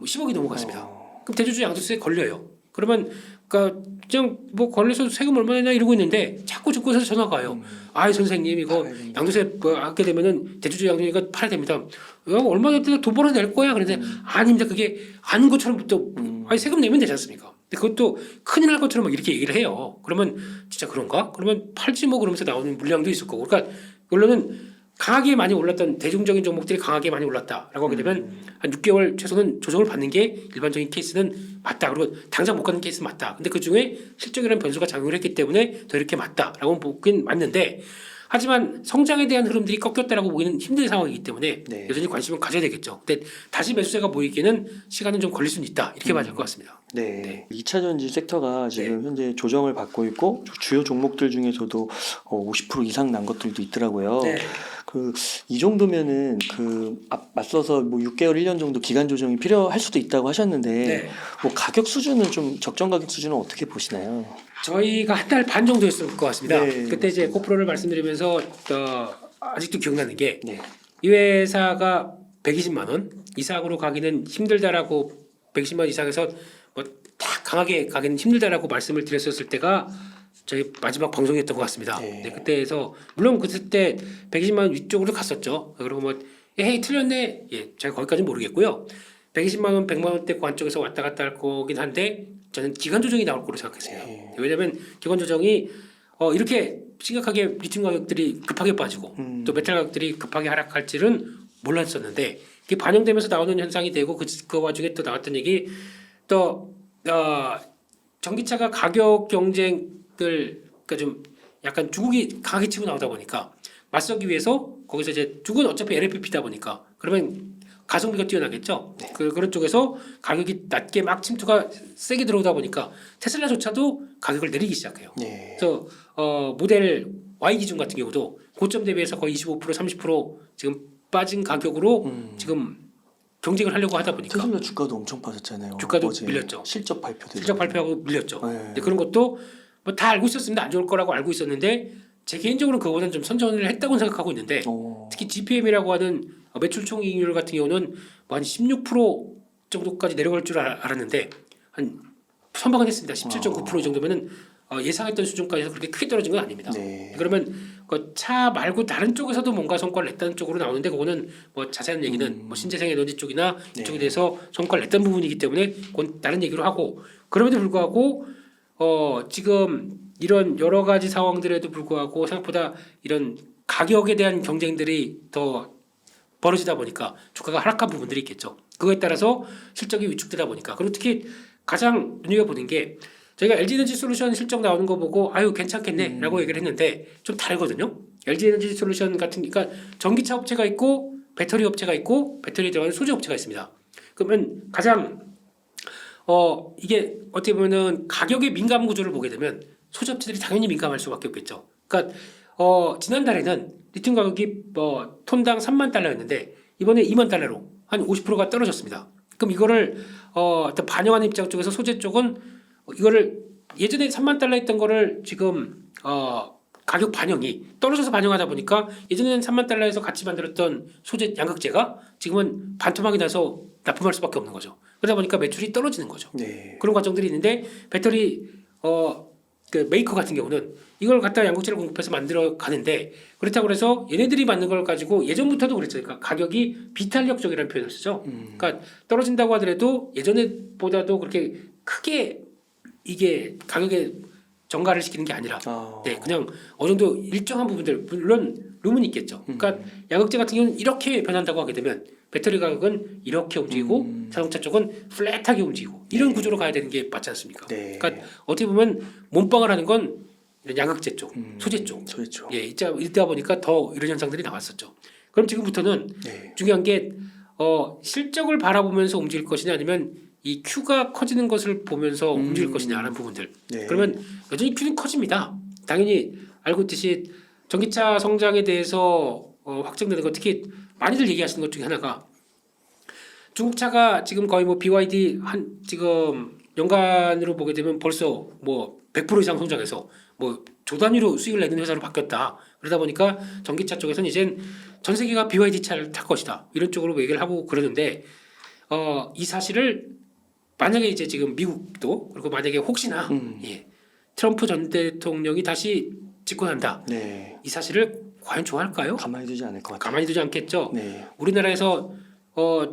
10억이 넘어갔습니다. 그럼 대주주 양도세에 걸려요. 그러면 그러니까 그냥 뭐 걸려서 세금 얼마나 이러고 있는데 자꾸 증권사에서 전화가 와요. 선생님 이거 양도세 하게 되면은 대주주 양도세가 팔아야 됩니다. 얼마 전에 돈 벌어 낼 거야. 그런데 아닙니다. 그게 아닌 것처럼 또 세금 내면 되지 않습니까? 근데 그것도 큰일 날 것처럼 막 이렇게 얘기를 해요. 그러면 진짜 그런가? 그러면 팔지 뭐 그러면서 나오는 물량도 있을 거고. 그러니까 결론은 강하게 많이 올랐던 대중적인 종목들이 강하게 많이 올랐다라고 하게 되면 한 6개월 최소는 조정을 받는 게 일반적인 케이스는 맞다. 그리고 당장 못 가는 케이스는 맞다. 근데 그 중에 실적이라는 변수가 작용을 했기 때문에 더 이렇게 맞다라고 보긴 맞는데 하지만 성장에 대한 흐름들이 꺾였다라고 보기는 힘든 상황이기 때문에 네. 여전히 관심을 가져야 되겠죠. 근데 다시 매수세가 모이기는 시간은 좀 걸릴 수는 있다. 이렇게 봐야 될 것 같습니다. 네. 네. 2차 전지 섹터가 지금 현재 조정을 받고 있고 주요 종목들 중에서도 50% 이상 난 것들도 있더라고요. 네. 이 정도면은 맞서서 뭐 6개월, 1년 정도 기간 조정이 필요할 수도 있다고 하셨는데 네. 뭐 가격 수준은 좀 적정 가격 수준은 어떻게 보시나요? 저희가 한 달 반 정도 했을 것 같습니다. 네. 그때 이제 코프로를 말씀드리면서 아직도 기억나는 게 네. 이 회사가 120만 원 이상으로 가기는 힘들다라고 120만 원 이상에서 뭐 딱 강하게 가기는 힘들다라고 말씀을 드렸었을 때가 저희 마지막 방송이었던 것 같습니다. 네. 네, 그때에서 물론 그때 120만 원 위쪽으로 갔었죠. 그리고 뭐 에이 틀렸네. 제가 거기까지는 모르겠고요. 120만 원, 100만 원대 그 안쪽에서 왔다 갔다 할 거긴 한데 저는 기간 조정이 나올 거로 생각했어요. 네. 왜냐하면 기간 조정이 이렇게 심각하게 리튬 가격들이 급하게 빠지고 또 메탈 가격들이 급하게 하락할지는 몰랐었는데 이게 반영되면서 나오는 현상이 되고 그 와중에 또 나왔던 얘기 또 전기차가 가격 경쟁들 그러니까 좀 약간 중국이 강하게 치고 나오다 보니까 맞서기 위해서 거기서 이제 중국은 어차피 LFP다 보니까 그러면 가성비가 뛰어나겠죠. 네. 그런 쪽에서 가격이 낮게 막 침투가 세게 들어오다 보니까 테슬라조차도 가격을 내리기 시작해요. 네. 그래서 모델 Y 기준 같은 경우도 고점 대비해서 거의 25% 30% 지금 빠진 가격으로 지금 경쟁을 하려고 하다 보니까 테슬라 주가도 엄청 빠졌잖아요. 주가도 어제 밀렸죠. 실적 발표도 실적 발표하고 밀렸죠. 네. 근데 그런 것도 뭐 다 알고 있었습니다. 안 좋을 거라고 알고 있었는데 제 개인적으로는 그거보다는 좀 선전을 했다고 생각하고 있는데 특히 GPM이라고 하는 매출 총이익률 같은 경우는 뭐 한 16% 정도까지 내려갈 줄 알았는데 한 선방은 했습니다. 17.9% 정도면은 예상했던 수준까지 해서 그렇게 크게 떨어진 건 아닙니다. 네. 그러면 그 차 말고 다른 쪽에서도 뭔가 성과를 냈다는 쪽으로 나오는데 그거는 뭐 자세한 얘기는 뭐 신재생 에너지 쪽이나 이쪽에 네. 대해서 성과를 냈던 부분이기 때문에 그건 다른 얘기로 하고 그럼에도 불구하고 지금 이런 여러 가지 상황들에도 불구하고 생각보다 이런 가격에 대한 경쟁들이 더 벌어지다 보니까 주가가 하락한 부분들이 있겠죠. 그거에 따라서 실적이 위축되다 보니까 그리고 특히 가장 눈여겨보는 게 저희가 LG에너지 솔루션 실적 나오는 거 보고 아유 괜찮겠네 라고 얘기를 했는데 좀 다르거든요. LG에너지 솔루션 같은 그러니까 전기차 업체가 있고 배터리 업체가 있고 배터리에 들어가는 소재 업체가 있습니다. 그러면 가장 이게 어떻게 보면은 가격의 민감 구조를 보게 되면 소비자들이 당연히 민감할 수밖에 없겠죠. 그러니까 지난달에는 리튬 가격이 톤당 3만 달러였는데 이번에 2만 달러로 한 50%가 떨어졌습니다. 그럼 이거를 일단 반영하는 입장 쪽에서 소재 쪽은 이거를 예전에 3만 달러 했던 거를 지금 가격 반영이 떨어져서 반영하다 보니까 예전에는 3만 달러에서 같이 만들었던 소재 양극재가 지금은 반토막이 나서 납품할 수밖에 없는 거죠. 그러다 보니까 매출이 떨어지는 거죠. 네. 그런 과정들이 있는데 배터리 그 메이커 같은 경우는 이걸 갖다 양극재를 공급해서 만들어 가는데 그렇다고 해서 얘네들이 만든 걸 가지고 예전부터도 그랬죠. 그러니까 가격이 비탄력적이라는 표현을 쓰죠. 그러니까 떨어진다고 하더라도 예전에보다도 그렇게 크게 이게 가격에 정가를 시키는 게 아니라 네, 그냥 어느 정도 일정한 부분들 물론 룸은 있겠죠. 그러니까 양극재 같은 경우는 이렇게 변한다고 하게 되면 배터리 가격은 이렇게 움직이고 자동차 쪽은 플랫하게 움직이고 이런 구조로 가야 되는 게 맞지 않습니까? 네. 그러니까 어떻게 보면 몸빵을 하는 건 이런 양극재 쪽, 소재 쪽, 예, 이다 보니까 더 이런 현상들이 나왔었죠. 그럼 지금부터는 네. 중요한 게 실적을 바라보면서 움직일 것이냐 아니면 이 Q가 커지는 것을 보면서 움직일 것이냐라는 부분들. 네. 그러면 여전히 Q는 커집니다. 당연히 알고 있듯이 전기차 성장에 대해서 확정되는 것 특히 많이들 얘기하시는 것 중에 하나가 중국차가 지금 거의 뭐 BYD 한 지금 연간으로 보게 되면 벌써 뭐 100% 이상 성장해서 뭐 조 단위로 수익을 내는 회사로 바뀌었다. 그러다 보니까 전기차 쪽에서는 이젠 전 세계가 BYD 차를 탈 것이다. 이런 쪽으로 얘기를 하고 그러는데 이 사실을 만약에 이제 지금 미국도 그리고 만약에 혹시나 예, 트럼프 전 대통령이 다시 집권한다. 네. 이 사실을 과연 좋아할까요? 가만히 두지 않을 것 같아요. 가만히 두지 않겠죠. 네. 우리나라에서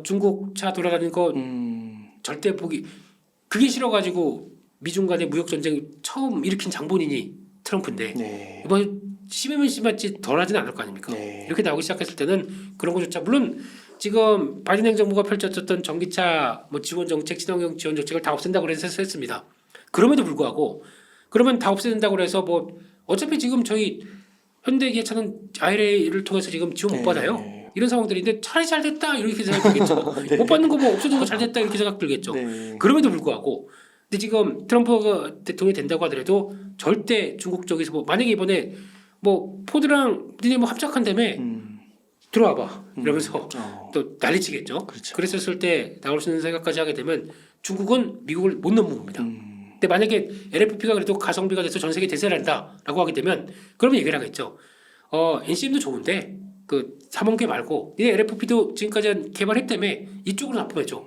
중국 차 돌아다니는 거 절대 보기 그게 싫어가지고 미중 간의 무역 전쟁 처음 일으킨 장본인이 트럼프인데 네. 이번 심하면 심했지 덜하지는 않을 거 아닙니까? 네. 이렇게 나오기 시작했을 때는 그런 것조차 물론 지금 바이든 행정부가 펼쳤던 전기차 뭐 지원 정책, 친환경 지원 정책을 다 없앤다고 그래서 했습니다. 그럼에도 불구하고 그러면 다 없애는다고 그래서 뭐 어차피 지금 저희 현대기아차는 IRA를 통해서 지금 지원 못 받아요. 이런 상황들인데 차라리 잘 됐다 이렇게 생각 들겠죠. 네. 못 받는 거 뭐 없어진 거 잘 됐다 이렇게 생각 들겠죠. 네. 그럼에도 불구하고 근데 지금 트럼프가 대통령이 된다고 하더라도 절대 중국 쪽에서 뭐 만약에 이번에 뭐 포드랑 니네 뭐 합작한다며 들어와봐 이러면서 또 난리치겠죠. 그렇죠. 그랬었을 때 나올 수 있는 생각까지 하게 되면 중국은 미국을 못 넘습니다. 근데 만약에 LFP가 그래도 가성비가 돼서 전 세계 대세를 한다라고 하게 되면 그러면 얘기를 하겠죠. NCM도 좋은데 그 삼원계 말고 니네 LFP도 지금까지 개발했다며 이쪽으로 납품해줘.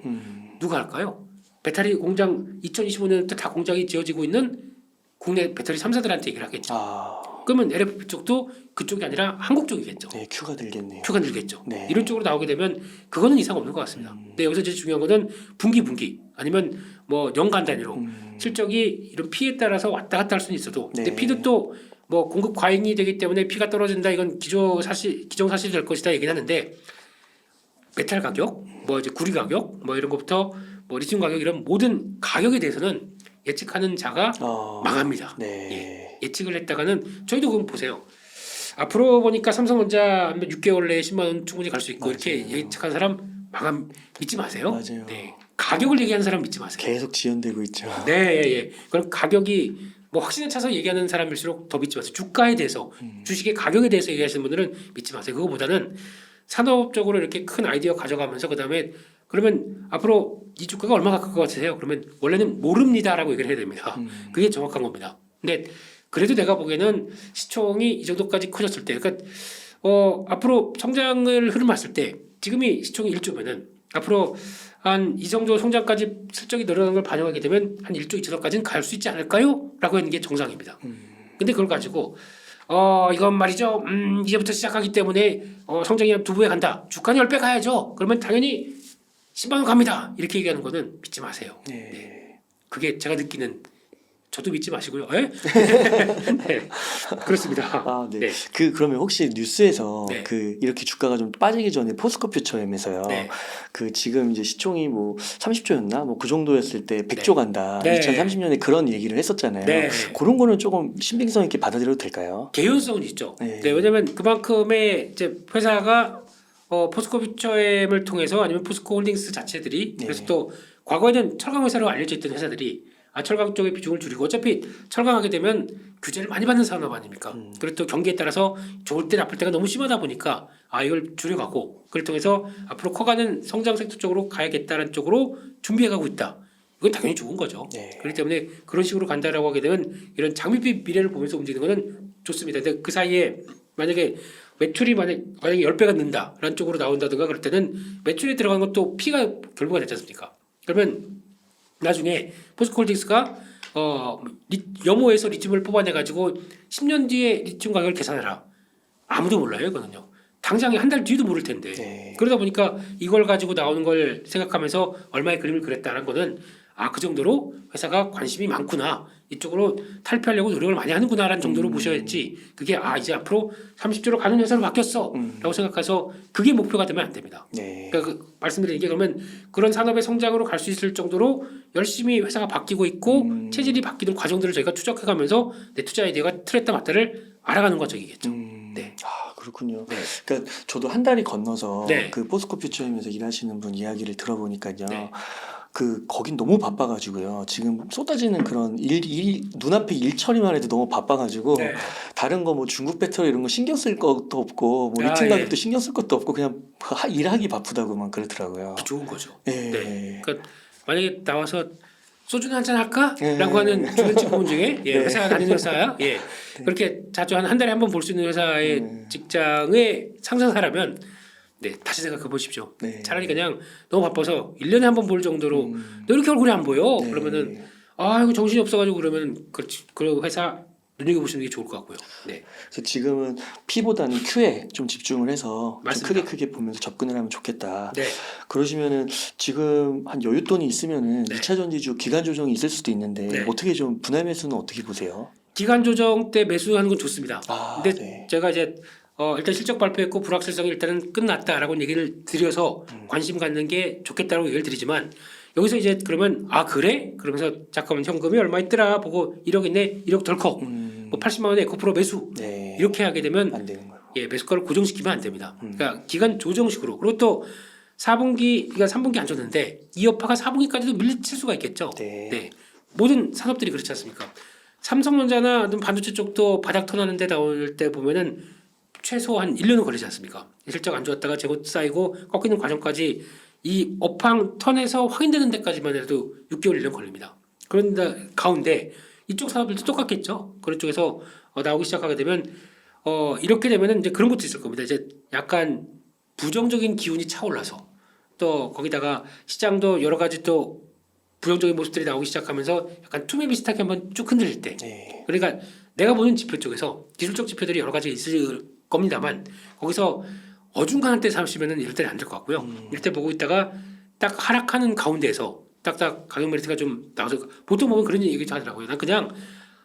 누가 할까요? 배터리 공장 2025년부터 다 공장이 지어지고 있는 국내 배터리 3사들한테 얘기를 하겠죠. 그러면 LFP 쪽도 그쪽이 아니라 한국 쪽이겠죠. 네, Q가 들겠네요. 표가 늘겠죠. 네. 이런 쪽으로 나오게 되면 그거는 이상 없는 것 같습니다. 근데 여기서 제일 중요한 거는 분기 아니면 뭐 연간 단위로 실적이 이런 피에 따라서 왔다 갔다 할 수는 있어도 근데 네. 피도 또 뭐 공급 과잉이 되기 때문에 피가 떨어진다 이건 기정사실이 될 것이다 얘기는 하는데 메탈 가격, 뭐 이제 구리 가격, 뭐 이런 것부터 뭐 리튬 가격 이런 모든 가격에 대해서는 예측하는 자가 망합니다. 네. 예측을 했다가는 저희도 그럼 보세요. 앞으로 보니까 삼성전자 6개월 내에 10만 원 충분히 갈 수 있고 맞아요. 이렇게 예측한 사람 믿지 마세요. 맞아요. 네. 가격을 얘기하는 사람 믿지 마세요. 계속 지연되고 있죠. 네, 예. 그럼 가격이 뭐 확신에 차서 얘기하는 사람일수록 더 믿지 마세요. 주가에 대해서, 주식의 가격에 대해서 얘기하시는 분들은 믿지 마세요. 그거보다는 산업적으로 이렇게 큰 아이디어 가져가면서 그다음에 그러면 앞으로 이 주가가 얼마가 클 것 같으세요? 그러면 원래는 모릅니다라고 얘기를 해야 됩니다. 그게 정확한 겁니다. 근데 그래도 내가 보기에는 시총이 이 정도까지 커졌을 때, 그러니까 앞으로 성장을 흐름 봤을 때 지금이 시총이 1조면은 앞으로 한 이 정도 성장까지 실적이 늘어나는 걸 반영하게 되면 한 1조 2천억까지는 갈 수 있지 않을까요? 라고 하는 게 정상입니다. 근데 그걸 가지고 이건 말이죠. 이제부터 시작하기 때문에 성장이 한 2배 간다. 주가는 10배 가야죠. 그러면 당연히 10만 원 갑니다. 이렇게 얘기하는 거는 믿지 마세요. 네. 네. 그게 제가 느끼는 저도 믿지 마시고요. 네. 그렇습니다. 네. 네. 그러면 혹시 뉴스에서 네. 이렇게 주가가 좀 빠지기 전에 포스코 퓨처엠에서요. 네. 지금 이제 시총이 뭐 30조였나? 뭐 그 정도였을 때 100조 간다. 네. 2030년에 그런 얘기를 했었잖아요. 네. 그런 거는 조금 신빙성 있게 받아들여도 될까요? 개연성은 있죠. 네. 네, 왜냐하면 그만큼의 이제 회사가 포스코 퓨처엠을 통해서 아니면 포스코 홀딩스 자체들이 네. 그래서 또 과거에는 철강 회사로 알려져 있던 회사들이 철강 쪽의 비중을 줄이고 어차피 철강하게 되면 규제를 많이 받는 산업 아닙니까? 그리고 또 경기에 따라서 좋을 때 나쁠 때가 너무 심하다 보니까 이걸 줄여가고 그걸 통해서 앞으로 커가는 성장 섹터 쪽으로 가야겠다는 쪽으로 준비해가고 있다. 이건 당연히 좋은 거죠. 네. 그렇기 때문에 그런 식으로 간다라고 하게 되면 이런 장밋빛 미래를 보면서 움직이는 거는 좋습니다. 근데 그 사이에 만약에 매출이 만약에 10배가 는다라는 쪽으로 나온다든가 그럴 때는 매출에 들어간 것도 피가 결부가 되지 않습니까? 그러면 나중에 포스코홀딩스가 염호에서 리튬을 뽑아내가지고 10년 뒤에 리튬 가격을 계산해라. 아무도 몰라요, 이거는요. 당장에 한 달 뒤도 모를 텐데. 네. 그러다 보니까 이걸 가지고 나오는 걸 생각하면서 얼마의 그림을 그렸다는 거는 그 정도로 회사가 관심이 많구나. 이쪽으로 탈피하려고 노력을 많이 하는구나라는 정도로 보셔야지 그게 이제 앞으로 30조로 가는 회사로 바뀌었어 라고 생각해서 그게 목표가 되면 안 됩니다. 네. 그러니까 말씀드린 게 그러면 그런 산업의 성장으로 갈 수 있을 정도로 열심히 회사가 바뀌고 있고 체질이 바뀌는 과정들을 저희가 추적해가면서 내 투자 아이디어가 틀렸다 맞다를 알아가는 과정이겠죠. 네. 그렇군요. 네. 그러니까 저도 한 달이 건너서 네. 그 포스코 퓨처엠에서 일하시는 분 이야기를 들어보니까요. 네. 거긴 너무 바빠가지고요. 지금 쏟아지는 그런 눈앞에 일 처리만 해도 너무 바빠가지고 네. 다른 거 뭐 중국 배터리 이런 거 신경 쓸 것도 없고 뭐 리튬 예. 가격도 신경 쓸 것도 없고 그냥 일하기 바쁘다고만 그러더라고요. 좋은 거죠. 예. 네. 그러니까 만약에 나와서 소주나 한잔 할까? 예. 라고 하는 주변 친구분 중에 네. 회사가 다니는 회사야. 그렇게 자주 한 달에 한 번 볼 수 있는 회사의 직장의 상사라면 다시 생각해 보십시오. 네. 차라리 그냥 너무 바빠서 1년에 한 번 볼 정도로 너 이렇게 얼굴이 안 보여? 네. 그러면은 이거 정신이 없어가지고 그러면 그 회사 눈여겨보시는 게 좋을 것 같고요. 네. 그래서 지금은 P보다는 Q에 좀 집중을 해서 좀 맞습니다. 크게 보면서 접근을 하면 좋겠다. 네. 그러시면은 지금 한 여윳돈이 있으면은 네. 2차 전지주 기간 조정이 있을 수도 있는데 네. 어떻게 좀 분할 매수는 어떻게 보세요? 기간 조정 때 매수하는 건 좋습니다. 근데 네. 제가 이제 일단 실적 발표했고 불확실성이 일단은 끝났다라고 얘기를 드려서 관심 갖는 게 좋겠다고 얘기를 드리지만 여기서 이제 그러면 그래? 그러면서 잠깐만 현금이 얼마 있더라 보고 1억 있네 1억 덜컥 뭐 80만 원에 에코프로 매수 네. 이렇게 하게 되면 안 되는 거예요. 매수가를 고정시키면 안 됩니다. 그러니까 기간 조정식으로 그리고 또 4분기 그러니까 3분기 안 줬는데 이 여파가 4분기까지도 밀칠 수가 있겠죠. 네. 모든 산업들이 그렇지 않습니까? 삼성전자나 반도체 쪽도 바닥 터나는 데 나올 때 보면은 최소 한 1년은 걸리지 않습니까? 실적 안 좋았다가 재고 쌓이고 꺾이는 과정까지 이 업황 턴에서 확인되는 데까지만 해도 6개월 1년 걸립니다. 그런데 가운데 이쪽 산업들도 똑같겠죠. 그런 쪽에서 나오기 시작하게 되면 이렇게 되면은 이제 그런 것도 있을 겁니다. 이제 약간 부정적인 기운이 차올라서 또 거기다가 시장도 여러 가지 또 부정적인 모습들이 나오기 시작하면서 약간 투매 비슷하게 한번 쭉 흔들릴 때 네. 그러니까 내가 보는 지표 쪽에서 기술적 지표들이 여러 가지 있을 겁니다만 거기서 어중간한 때 사시면은 이럴 때는 안 될 것 같고요. 이럴 때 보고 있다가 딱 하락하는 가운데에서 딱딱 가격 메리트가 좀 나와서 보통 보면 그런 얘기도 하더라고요. 난 그냥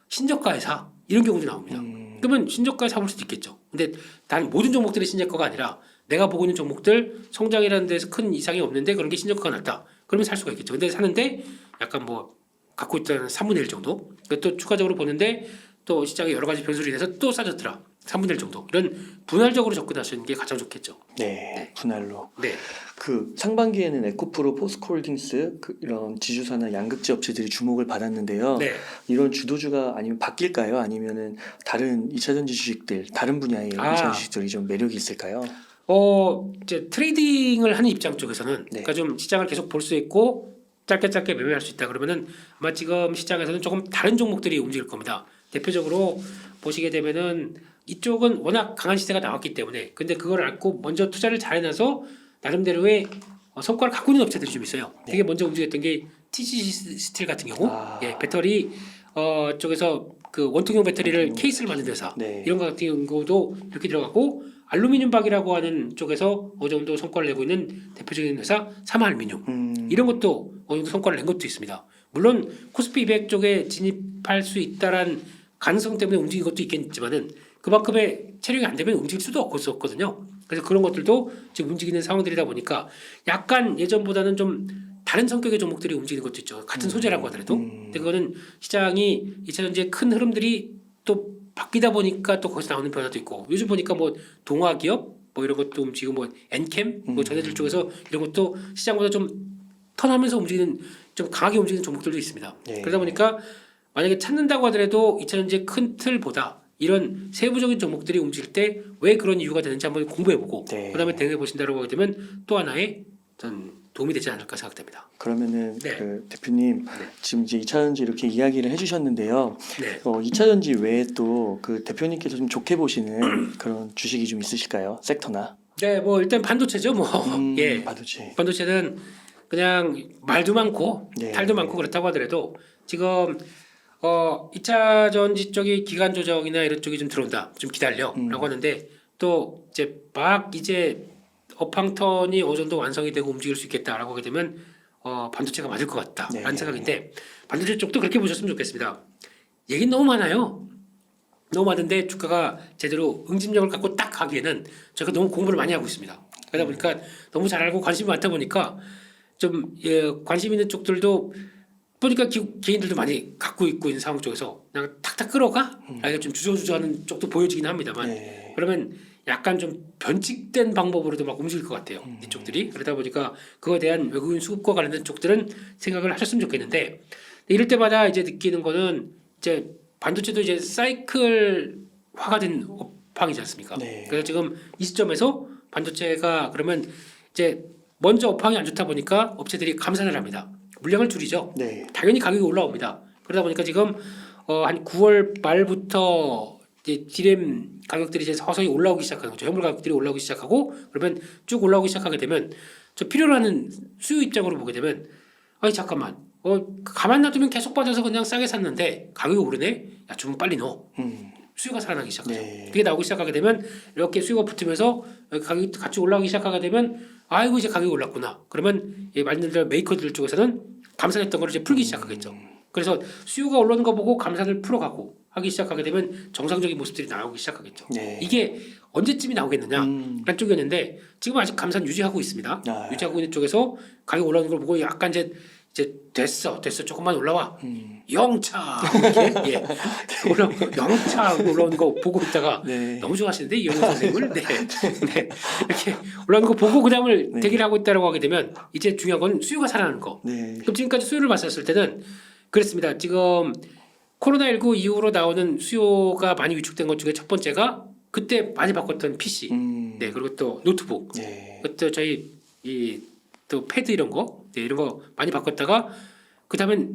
신저가에 사 이런 경우도 나옵니다. 그러면 신저가에 사볼 수도 있겠죠. 근데 단 모든 종목들이 신저가가 아니라 내가 보고 있는 종목들 성장이라는 데서 큰 이상이 없는데 그런 게 신저가가 낮다. 그러면 살 수가 있겠죠. 근데 사는데 약간 뭐 갖고 있다는 3분의 1 정도. 또 추가적으로 보는데 또 시장에 여러 가지 변수로 인해서 또 싸졌더라. 3분의 1 정도. 이런 분할적으로 접근하시는 게 가장 좋겠죠. 네. 분할로. 네. 상반기에는 에코프로, 포스코홀딩스 이런 지주사나 양극재 업체들이 주목을 받았는데요. 네. 이런 주도주가 아니면 바뀔까요? 아니면은 다른 2차 전지 주식들, 다른 분야의 2차 전지 주식들이 좀 매력이 있을까요? 이제 트레이딩을 하는 입장 쪽에서는 네. 그러니까 좀 시장을 계속 볼 수 있고 짧게 매매할 수 있다 그러면은 아마 지금 시장에서는 조금 다른 종목들이 움직일 겁니다. 대표적으로 보시게 되면은 이쪽은 워낙 강한 시세가 나왔기 때문에 근데 그걸 알고 먼저 투자를 잘 해놔서 나름대로의 성과를 갖고 있는 업체들이 좀 있어요. 되게 먼저 움직였던 게 TGC 스틸 같은 경우 배터리 쪽에서 그 원통형 배터리를 케이스를 만드는 회사 네. 이런 것 같은 경우도 이렇게 들어가고 알루미늄 박이라고 하는 쪽에서 어느 정도 성과를 내고 있는 대표적인 회사 삼화알루미늄 이런 것도 어느 정도 성과를 낸 것도 있습니다. 물론 코스피 200 쪽에 진입할 수 있다란 가능성 때문에 움직인 것도 있겠지만은 그만큼의 체력이 안 되면 움직일 수도 없거든요. 그래서 그런 것들도 지금 움직이는 상황들이다 보니까 약간 예전보다는 좀 다른 성격의 종목들이 움직이는 것도 있죠. 같은 소재라고 하더라도. 근데 그거는 시장이 2차 전지의 큰 흐름들이 또 바뀌다 보니까 또 거기서 나오는 변화도 있고 요즘 보니까 뭐 동화기업 뭐 이런 것도 움직이고 뭐 엔캠 뭐 전해들 쪽에서 이런 것도 시장보다 좀 턴하면서 움직이는 좀 강하게 움직이는 종목들도 있습니다. 네. 그러다 보니까 만약에 찾는다고 하더라도 2차전지의 큰 틀보다 이런 세부적인 종목들이 움직일 때 왜 그런 이유가 되는지 한번 공부해보고 네. 그다음에 대응해 보신다고 하게 되면 또 하나의 전 도움이 되지 않을까 생각됩니다. 그러면은 네. 그 대표님 지금 이제 2차전지 이렇게 이야기를 해주셨는데요. 네. 2차전지 외에 또 그 대표님께서 좀 좋게 보시는 그런 주식이 좀 있으실까요? 섹터나? 네, 뭐 일단 반도체죠, 뭐. 예. 반도체. 반도체는 그냥 말도 많고 네. 탈도 많고 그렇다고 하더라도 지금 2차 전지 쪽이 기간 조정이나 이런 쪽이 좀 들어온다. 좀 기다려라고 하는데 또 이제 업황턴이 어느 정도 완성이 되고 움직일 수 있겠다라고 하게 되면 반도체가 맞을 것 같다라는 네. 생각인데 반도체 쪽도 그렇게 보셨으면 좋겠습니다. 얘기는 너무 많아요. 너무 많은데 주가가 제대로 응집력을 갖고 딱 가기에는 저희가 너무 공부를 많이 하고 있습니다. 그러다 보니까 너무 잘 알고 관심이 많다 보니까 좀 관심 있는 쪽들도 보니까 개인들도 많이 갖고 있고 있는 상황 쪽에서 그냥 탁탁 끌어가? 아니면 좀 주저주저하는 쪽도 보여지긴 합니다만 네. 그러면 약간 좀 변칙된 방법으로도 막 움직일 것 같아요. 이쪽들이. 그러다 보니까 그거에 대한 외국인 수급과 관련된 쪽들은 생각을 하셨으면 좋겠는데 이럴 때마다 이제 느끼는 거는 이제 반도체도 이제 사이클화가 된 업황이지 않습니까? 네. 그래서 지금 이 시점에서 반도체가 그러면 이제 먼저 업황이 안 좋다 보니까 업체들이 감산을 합니다. 물량을 줄이죠. 네. 당연히 가격이 올라옵니다. 그러다 보니까 지금 한 9월 말부터 이제 디램 가격들이 이제 서서히 올라오기 시작하는 거죠. 현물 가격들이 올라오기 시작하고 그러면 쭉 올라오기 시작하게 되면 저 필요로 하는 수요 입장으로 보게 되면 아니 잠깐만 가만 놔두면 계속 빠져서 그냥 싸게 샀는데 가격이 오르네. 야 주문 빨리 넣어. 수요가 살아나기 시작하죠. 네. 그게 나오기 시작하게 되면 이렇게 수요가 붙으면서 가격이 같이 올라오기 시작하게 되면 아이고 이제 가격이 올랐구나. 그러면 말씀드린 메이커들 쪽에서는 감산했던 걸 이제 풀기 시작하겠죠. 그래서 수요가 올라오는 거 보고 감산을 풀어가고 하기 시작하게 되면 정상적인 모습들이 나오기 시작하겠죠. 네. 이게 언제쯤이 나오겠느냐 라는 쪽이었는데 지금 아직 감산 유지하고 있습니다. 아. 유지하고 있는 쪽에서 가격 올라오는 걸 보고 약간 이제 됐어 조금만 올라와 영차 이렇게 영차 올라오는 거 보고 있다가 네. 너무 좋아하시는데 이영호 선생님을 네. 이렇게 올라오는 거 보고 그다음을 네. 대기를 하고 있다라고 하게 되면 이제 중요한 건 수요가 살아나는 거. 네. 그럼 지금까지 수요를 봤었을 때는 그랬습니다. 지금 코로나19 이후로 나오는 수요가 많이 위축된 것 중에 첫 번째가 그때 많이 바꿨던 PC, 네 그리고 또 노트북, 네. 또 저희 또 패드 이런 거, 이런 거 많이 바꿨다가 그 다음엔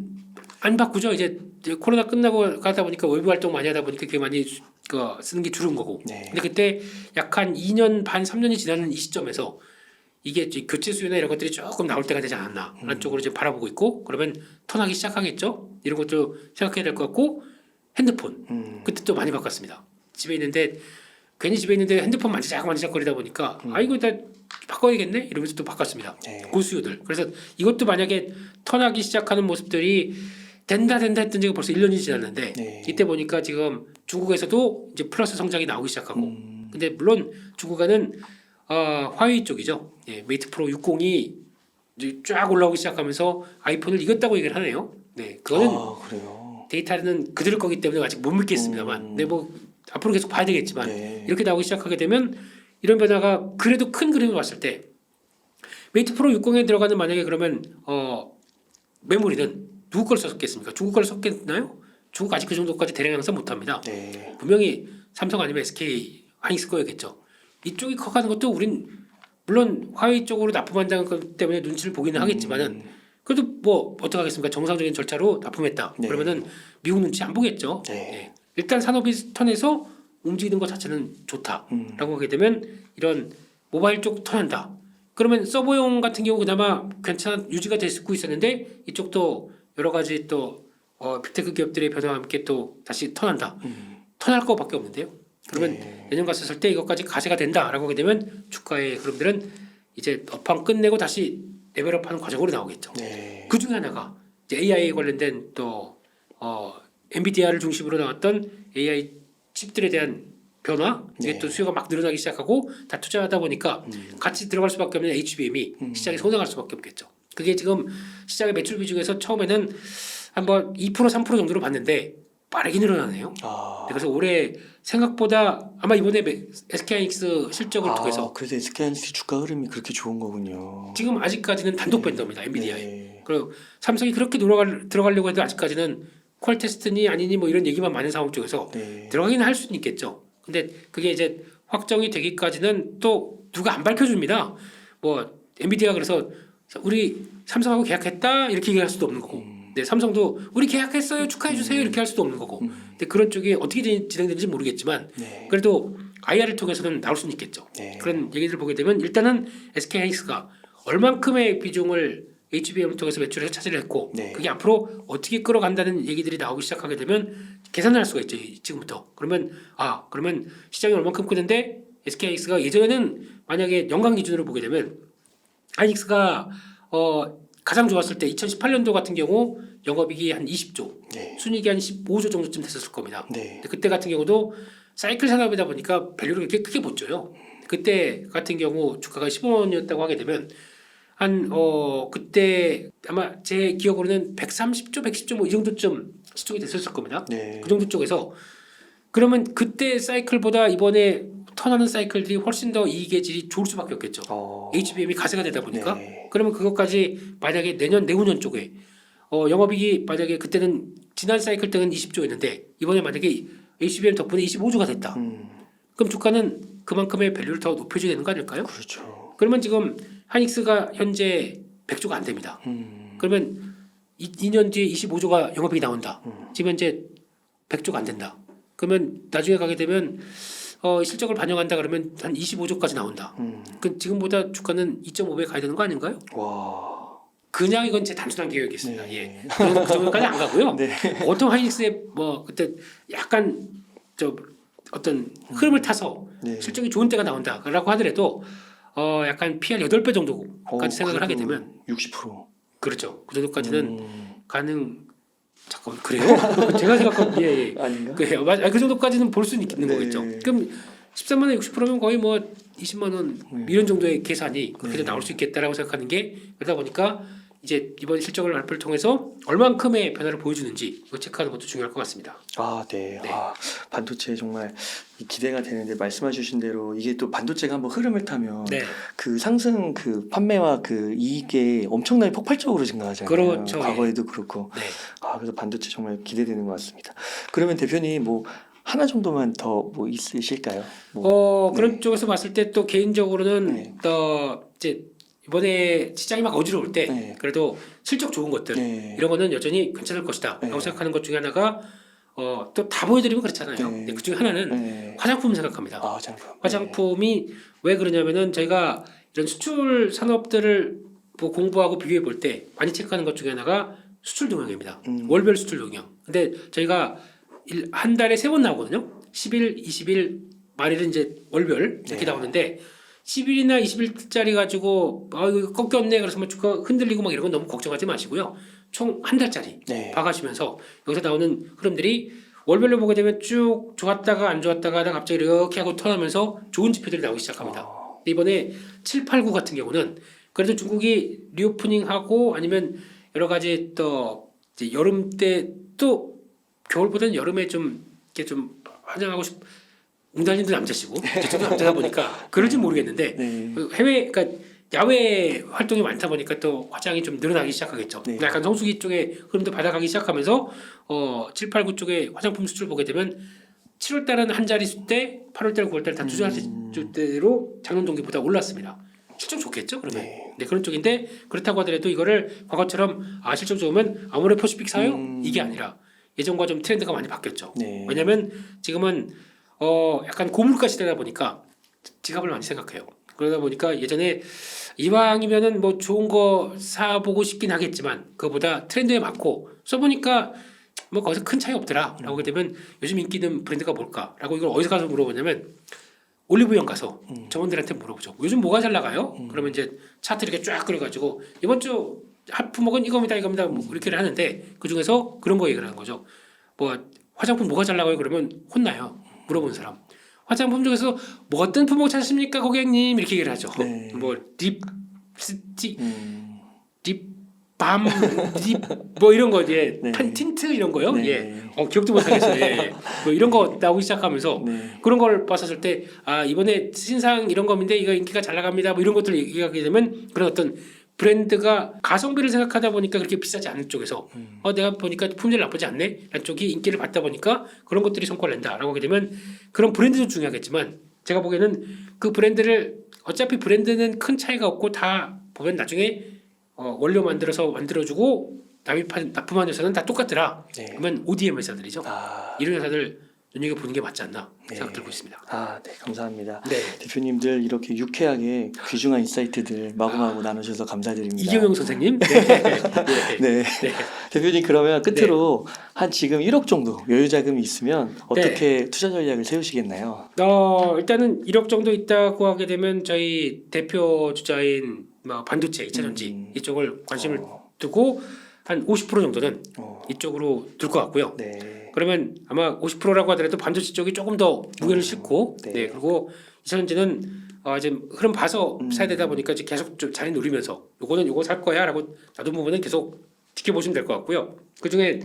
안 바꾸죠. 이제 코로나 끝나고 가다 보니까 외부 활동 많이 하다 보니까 그게 많이 쓰는 게 줄은 거고. 네. 근데 그때 약 한 2년 반, 3년이 지나는 이 시점에서 이게 이제 교체 수요나 이런 것들이 조금 나올 때가 되지 않았나 라는 쪽으로 지금 바라보고 있고 그러면 턴하기 시작하겠죠. 이런 것도 생각해야 될 것 같고 핸드폰 그때 또 많이 바꿨습니다. 집에 있는데 괜히 집에 있는데 핸드폰 만지작거리다 보니까 이거 다 바꿔야겠네 이러면서 또 바꿨습니다. 네. 고수요들. 그래서 이것도 만약에 턴하기 시작하는 모습들이 된다 했던 지가 벌써 1년이 지났는데 네. 이때 보니까 지금 중국에서도 이제 플러스 성장이 나오기 시작하고 근데 물론 중국에는 화웨이 쪽이죠. 메이트 프로 60이 이제 쫙 올라오기 시작하면서 아이폰을 이겼다고 얘기를 하네요. 네, 그거는 그래요. 데이터는 그들 거기 때문에 아직 못 믿겠습니다만, 네, 뭐 앞으로 계속 봐야 되겠지만 네. 이렇게 나오기 시작하게 되면 이런 변화가 그래도 큰 그림을 봤을 때 메이트 프로 60에 들어가는 만약에 그러면 메모리는 누구 걸 썼겠습니까? 중국 걸 썼겠나요? 중국 아직 그 정도까지 대량 양산 못합니다. 네. 분명히 삼성 아니면 SK 하이닉스 거였겠죠. 이쪽이 커가는 것도 우린 물론 화웨이 쪽으로 납품한다는 것 때문에 눈치를 보기는 하겠지만은 그래도 뭐 어떡하겠습니까? 정상적인 절차로 납품했다. 네. 그러면은 미국 눈치 안 보겠죠. 네. 일단 산업이 턴에서 움직이는 것 자체는 좋다라고 하게 되면 이런 모바일 쪽 턴한다. 그러면 서버용 같은 경우 그나마 괜찮아 유지가 되고 있었는데 이쪽도 여러 가지 또 빅테크 기업들의 변화와 함께 또 다시 턴한다. 턴할 거밖에 없는데요. 그러면 네. 내년 갔을 때 이것까지 가세가 된다라고 하게 되면 주가의 흐름들은 이제 업황 끝내고 다시 레벨업하는 과정으로 나오겠죠. 네. 그 중에 하나가 이제 AI 관련된 또 엔비디아를 중심으로 나왔던 AI 칩들에 대한 변화 이게 네. 또 수요가 막 늘어나기 시작하고 다 투자하다 보니까 같이 들어갈 수밖에 없는 HBM이 시장에 성장할 수밖에 없겠죠. 그게 지금 시장의 매출 비중에서 처음에는 한번 2% 3% 정도로 봤는데 빠르게 늘어나네요. 아, 그래서 올해 생각보다 아마 이번에 SK하이닉스 실적을 통해서 그래서 SK하이닉스 주가 흐름이 그렇게 좋은 거군요. 지금 아직까지는 단독 밴더입니다. 엔비디아에. 네. 그리고 삼성이 그렇게 들어가려고 해도 아직까지는 퀄 테스트니 아니니 뭐 이런 얘기만 많은 상황 쪽에서 네. 들어가기는 할 수는 있겠죠. 근데 그게 이제 확정이 되기까지는 또 누가 안 밝혀줍니다. 뭐 엔비디아 그래서 우리 삼성하고 계약했다 이렇게 얘기할 수도 없는 거고, 네, 삼성도 우리 계약했어요 축하해 주세요 이렇게 할 수도 없는 거고. 근데 그런 쪽이 어떻게 진행되는지 모르겠지만 네. 그래도 IR을 통해서는 나올 수는 있겠죠. 네. 그런 얘기들을 보게 되면 일단은 SK하이닉스가 얼만큼의 비중을 HBM을 통해서 매출에서 차지를 했고 네. 그게 앞으로 어떻게 끌어간다는 얘기들이 나오기 시작하게 되면 계산을 할 수가 있죠. 지금부터. 그러면 그러면 시장이 얼만큼 크는데 SK하이닉스가 예전에는 만약에 연간 기준으로 보게 되면 하이닉스가 가장 좋았을 때 2018년도 같은 경우 영업이익이 한 20조, 네. 순이익이 한 15조 정도쯤 됐었을 겁니다. 네. 근데 그때 같은 경우도 사이클 산업이다 보니까 밸류를 그렇게 크게 못 줘요. 그때 같은 경우 주가가 15원이었다고 하게 되면 그때 아마 제 기억으로는 130조, 110조 뭐 이 정도쯤 시총이 됐었을 겁니다. 네. 그 정도 쪽에서 그러면 그때 사이클보다 이번에 턴하는 사이클들이 훨씬 더 이익의 질이 좋을 수밖에 없겠죠. HBM이 가세가 되다 보니까 네. 그러면 그것까지 만약에 내후년 쪽에 영업이익이 만약에 그때는 지난 사이클 때는 20조였는데 이번에 만약에 HBM 덕분에 25조가 됐다. 그럼 주가는 그만큼의 밸류를 더 높여줘야 되는 거 아닐까요? 그렇죠. 그러면 지금 하이닉스가 현재 100조가 안 됩니다. 그러면 2년 뒤에 25조가 영업이익이 나온다. 지금 현재 100조가 안 된다. 그러면 나중에 가게 되면 실적을 반영한다 그러면 한 25조까지 나온다. 그 지금보다 주가는 2.5배 가야 되는 거 아닌가요? 와. 그냥 이건 제 단순한 계획이겠습니다. 네. 예. 그 정도까지 안 가고요. 네. 보통 하이닉스의 뭐 그때 약간 어떤 흐름을 타서 네. 실적이 좋은 때가 나온다라고 하더라도 약간 PR 8배 정도까지 생각을 하게 되면 60%. 그렇죠. 그 정도까지는 잠깐만 그래요? 제가 생각한 예. 아닌가? 그래요. 맞아. 그 정도까지는 볼 수는 있는 네. 거겠죠. 그럼 13만 원 60%면 거의 뭐 20만 원 이런 정도의 계산이 그렇게 나올 수 있겠다라고 생각하는 게 그러다 보니까 이제 이번 실적을 발표를 통해서 얼만큼의 변화를 보여주는지 이거 체크하는 것도 중요할 것 같습니다. 네. 네. 반도체 정말 기대가 되는데 말씀해주신 대로 이게 또 반도체가 한번 흐름을 타면 네. 그 상승 그 판매와 그 이익에 엄청나게 폭발적으로 증가하잖아요. 그렇죠. 과거에도 그렇고. 네. 그래서 반도체 정말 기대되는 것 같습니다. 그러면 대표님 뭐 하나 정도만 더 뭐 있으실까요? 그런 쪽에서 봤을 때 또 개인적으로는 네. 이제 이번에 시장이 막 어지러울 때 네. 그래도 실적 좋은 것들 네. 이런 거는 여전히 괜찮을 것이다 라고 네. 생각하는 것 중에 하나가 또 다 보여드리면 그렇잖아요. 네. 근데 그 중에 하나는 네. 화장품 생각합니다. 장품. 화장품이 왜 그러냐면은 저희가 이런 수출 산업들을 뭐 공부하고 비교해 볼 때 많이 체크하는 것 중에 하나가 수출 동향입니다. 월별 수출 동향. 근데 저희가 한 달에 3번 나오거든요. 10일, 20일, 말일은 이제 월별 이렇게 네. 나오는데 10일이나 20일짜리 가지고 이거 꺾였네 그래서 막 주가 흔들리고 막 이런 건 너무 걱정하지 마시고요. 총 한 달짜리 네. 봐가시면서 여기서 나오는 흐름들이 월별로 보게 되면 쭉 좋았다가 안 좋았다가 하다가 갑자기 이렇게 하고 턴하면서 좋은 지표들이 나오기 시작합니다. 근데 이번에 7, 8, 9 같은 경우는 그래도 중국이 리오프닝하고 아니면 여러 가지 또 이제 여름 때 또 겨울보다는 여름에 좀 이렇게 좀 화장하고 웅달님도 남자시고 저도 남자다 보니까 그럴지 모르겠는데 네. 그러니까 야외 활동이 많다 보니까 또 화장이 좀 늘어나기 시작하겠죠. 네. 약간 성수기 쪽에 흐름도 받아가기 시작하면서 7, 8, 9 쪽에 화장품 수출 보게 되면 7월 달은 한 자릿수 때 8월 달, 9월 달 다 두 자릿수 때로 작년 동기보다 올랐습니다. 실적 좋겠죠, 그러면. 네, 그런 쪽인데 그렇다고 하더라도 이거를 과거처럼 실적 좋으면 아모레퍼시픽 사요? 이게 아니라 예전과 좀 트렌드가 많이 바뀌었죠. 네. 왜냐하면 지금은 약간 고물가 시대다 보니까 지갑을 많이 생각해요. 그러다 보니까 예전에 이왕이면은 뭐 좋은 거 사보고 싶긴 하겠지만 그거보다 트렌드에 맞고 써보니까 뭐 거기서 큰 차이 없더라 라고 하게 되면 요즘 인기 있는 브랜드가 뭘까 라고 이걸 어디서 가서 물어보냐면 올리브영 가서 점원들한테 물어보죠. 요즘 뭐가 잘 나가요? 그러면 이제 차트 이렇게 쫙 그려가지고 이번 주 핫품목은 이겁니다 뭐 이렇게 하는데 그 중에서 그런 거 얘기를 하는 거죠. 뭐 화장품 뭐가 잘 나가요? 그러면 혼나요. 물어본 사람. 화장품 중에서 뭐 어떤 품목 찾으십니까 고객님? 이렇게 얘기를 하죠. 네. 뭐 립스틱, 립 밤, 뭐 이런 거 이제 네. 틴트 이런 거요. 네. 예. 기억도 못 하겠어요. 예. 뭐 이런 거 나오기 시작하면서 네. 그런 걸 봤었을 때 이번에 신상 이런 겁인데 이거 인기가 잘 나갑니다. 뭐 이런 것들을 얘기하게 되면 그런 어떤 브랜드가 가성비를 생각하다 보니까 그렇게 비싸지 않은 쪽에서 내가 보니까 품질 나쁘지 않네 라는 쪽이 인기를 받다 보니까 그런 것들이 성과를 낸다라고 하게 되면 그런 브랜드도 중요하겠지만 제가 보기에는 그 브랜드를 어차피 브랜드는 큰 차이가 없고 다 보면 나중에 원료 만들어주고 납품한 회사는 다 똑같더라. 네. 그러면 ODM 회사들이죠. 아, 이런 회사들 눈여겨보는 게 맞지 않나 네. 생각 들고 있습니다. 네, 감사합니다. 네. 대표님들 이렇게 유쾌하게 귀중한 인사이트들 마구마구 나누셔서 감사드립니다. 이경영 선생님. 네. 네. 네. 대표님 그러면 끝으로 한 지금 1억 정도 여유 자금이 있으면 어떻게 투자 전략을 세우시겠나요? 일단은 1억 정도 있다고 하게 되면 저희 대표 주자인 반도체, 2차 전지 이쪽을 관심을 두고 한 50% 정도는 이쪽으로 둘 것 같고요. 네. 그러면 아마 50%라고 하더라도 반도체 쪽이 조금 더 무게를 싣고 네. 그리고 2차 전지는 이제 흐름 봐서 사야 되다 보니까 이제 계속 좀 자리 누리면서 요거는 요거 살 거야라고 놔둔 부분은 계속 지켜보시면 될 것 같고요. 그 중에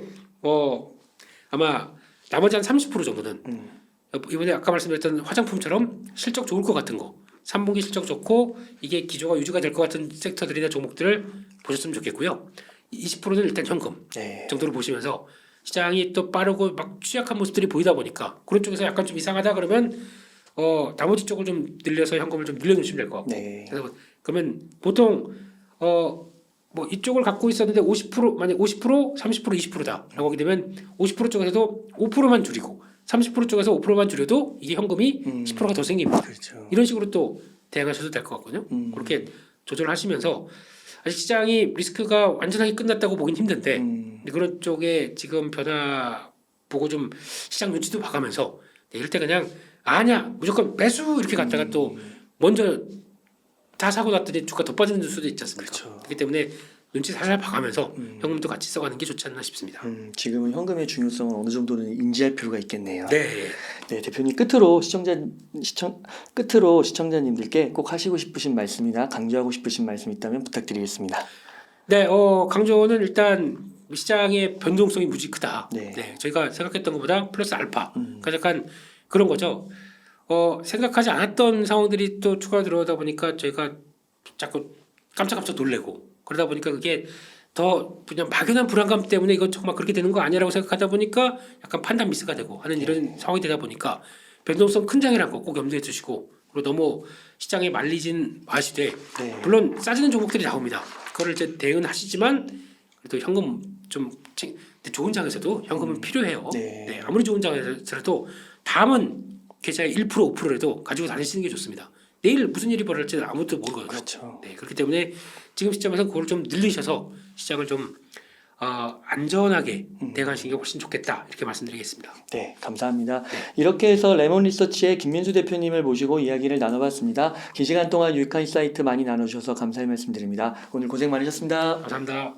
아마 나머지 한 30% 정도는 이번에 아까 말씀드렸던 화장품처럼 실적 좋을 것 같은 거 3분기 실적 좋고 이게 기조가 유지가 될 것 같은 섹터들이나 종목들을 보셨으면 좋겠고요. 20%는 일단 현금 네. 정도를 보시면서 시장이 또 빠르고 막 취약한 모습들이 보이다 보니까 그런 쪽에서 약간 좀 이상하다 그러면 나머지 쪽을 좀 늘려서 현금을 좀 늘려주시면 될 것 같고 네. 그래서 그러면 보통 뭐 이쪽을 갖고 있었는데 50% 만약 50% 30% 20%다라고 하게 되면 50% 쪽에서도 5%만 줄이고 30% 쪽에서 5%만 줄여도 이게 현금이 10%가 더 생깁니다. 그렇죠. 이런 식으로 또 대응하셔도 될 것 같거든요. 그렇게 조절하시면서 아직 시장이 리스크가 완전하게 끝났다고 보긴 힘든데 근데 그런 쪽에 지금 변화 보고 좀 시장 눈치도 봐가면서 이럴 때 그냥 아니야 무조건 매수 이렇게 갔다가 또 먼저 다 사고 났더니 주가 더 빠지는 수도 있지 않습니까? 그렇죠. 그렇기 때문에 눈치 살살 봐가면서 현금도 같이 써가는 게 좋지 않나 싶습니다. 지금은 현금의 중요성을 어느 정도는 인지할 필요가 있겠네요. 네. 네, 대표님 끝으로 시청자님들께 꼭 하시고 싶으신 말씀이나 강조하고 싶으신 말씀 있다면 부탁드리겠습니다. 네, 강조는 일단 시장의 변동성이 무지 크다. 네. 저희가 생각했던 것보다 플러스 알파. 그러니까 약간 그런 거죠. 생각하지 않았던 상황들이 또 추가로 들어오다 보니까 저희가 자꾸 깜짝깜짝 놀래고 그러다 보니까 그게 더 그냥 막연한 불안감 때문에 이건 정말 그렇게 되는 거 아니라고 생각하다 보니까 약간 판단 미스가 되고 하는 이런 상황이 되다 보니까 변동성 큰 장이라는 거 꼭 염두에 두시고 그리고 너무 시장에 말리진 마시되 네. 물론 싸지는 종목들이 나옵니다. 그거를 이제 대응은 하시지만 그래도 현금 좀 좋은 장에서도 현금은 필요해요. 네. 아무리 좋은 장에서라도 다음은 계좌에 1% 5%라도 가지고 다니시는 게 좋습니다. 내일 무슨 일이 벌어질지 아무도 모르거든요. 그렇죠. 네, 그렇기 때문에 지금 시점에서 그걸 좀 늘리셔서 시장을 좀 안전하게 대응하시는 게 훨씬 좋겠다 이렇게 말씀드리겠습니다. 네, 감사합니다. 이렇게 해서 레몬 리서치의 김민수 대표님을 모시고 이야기를 나눠봤습니다. 긴 시간 동안 유익한 인사이트 많이 나눠주셔서 감사의 말씀드립니다. 오늘 고생 많으셨습니다. 감사합니다.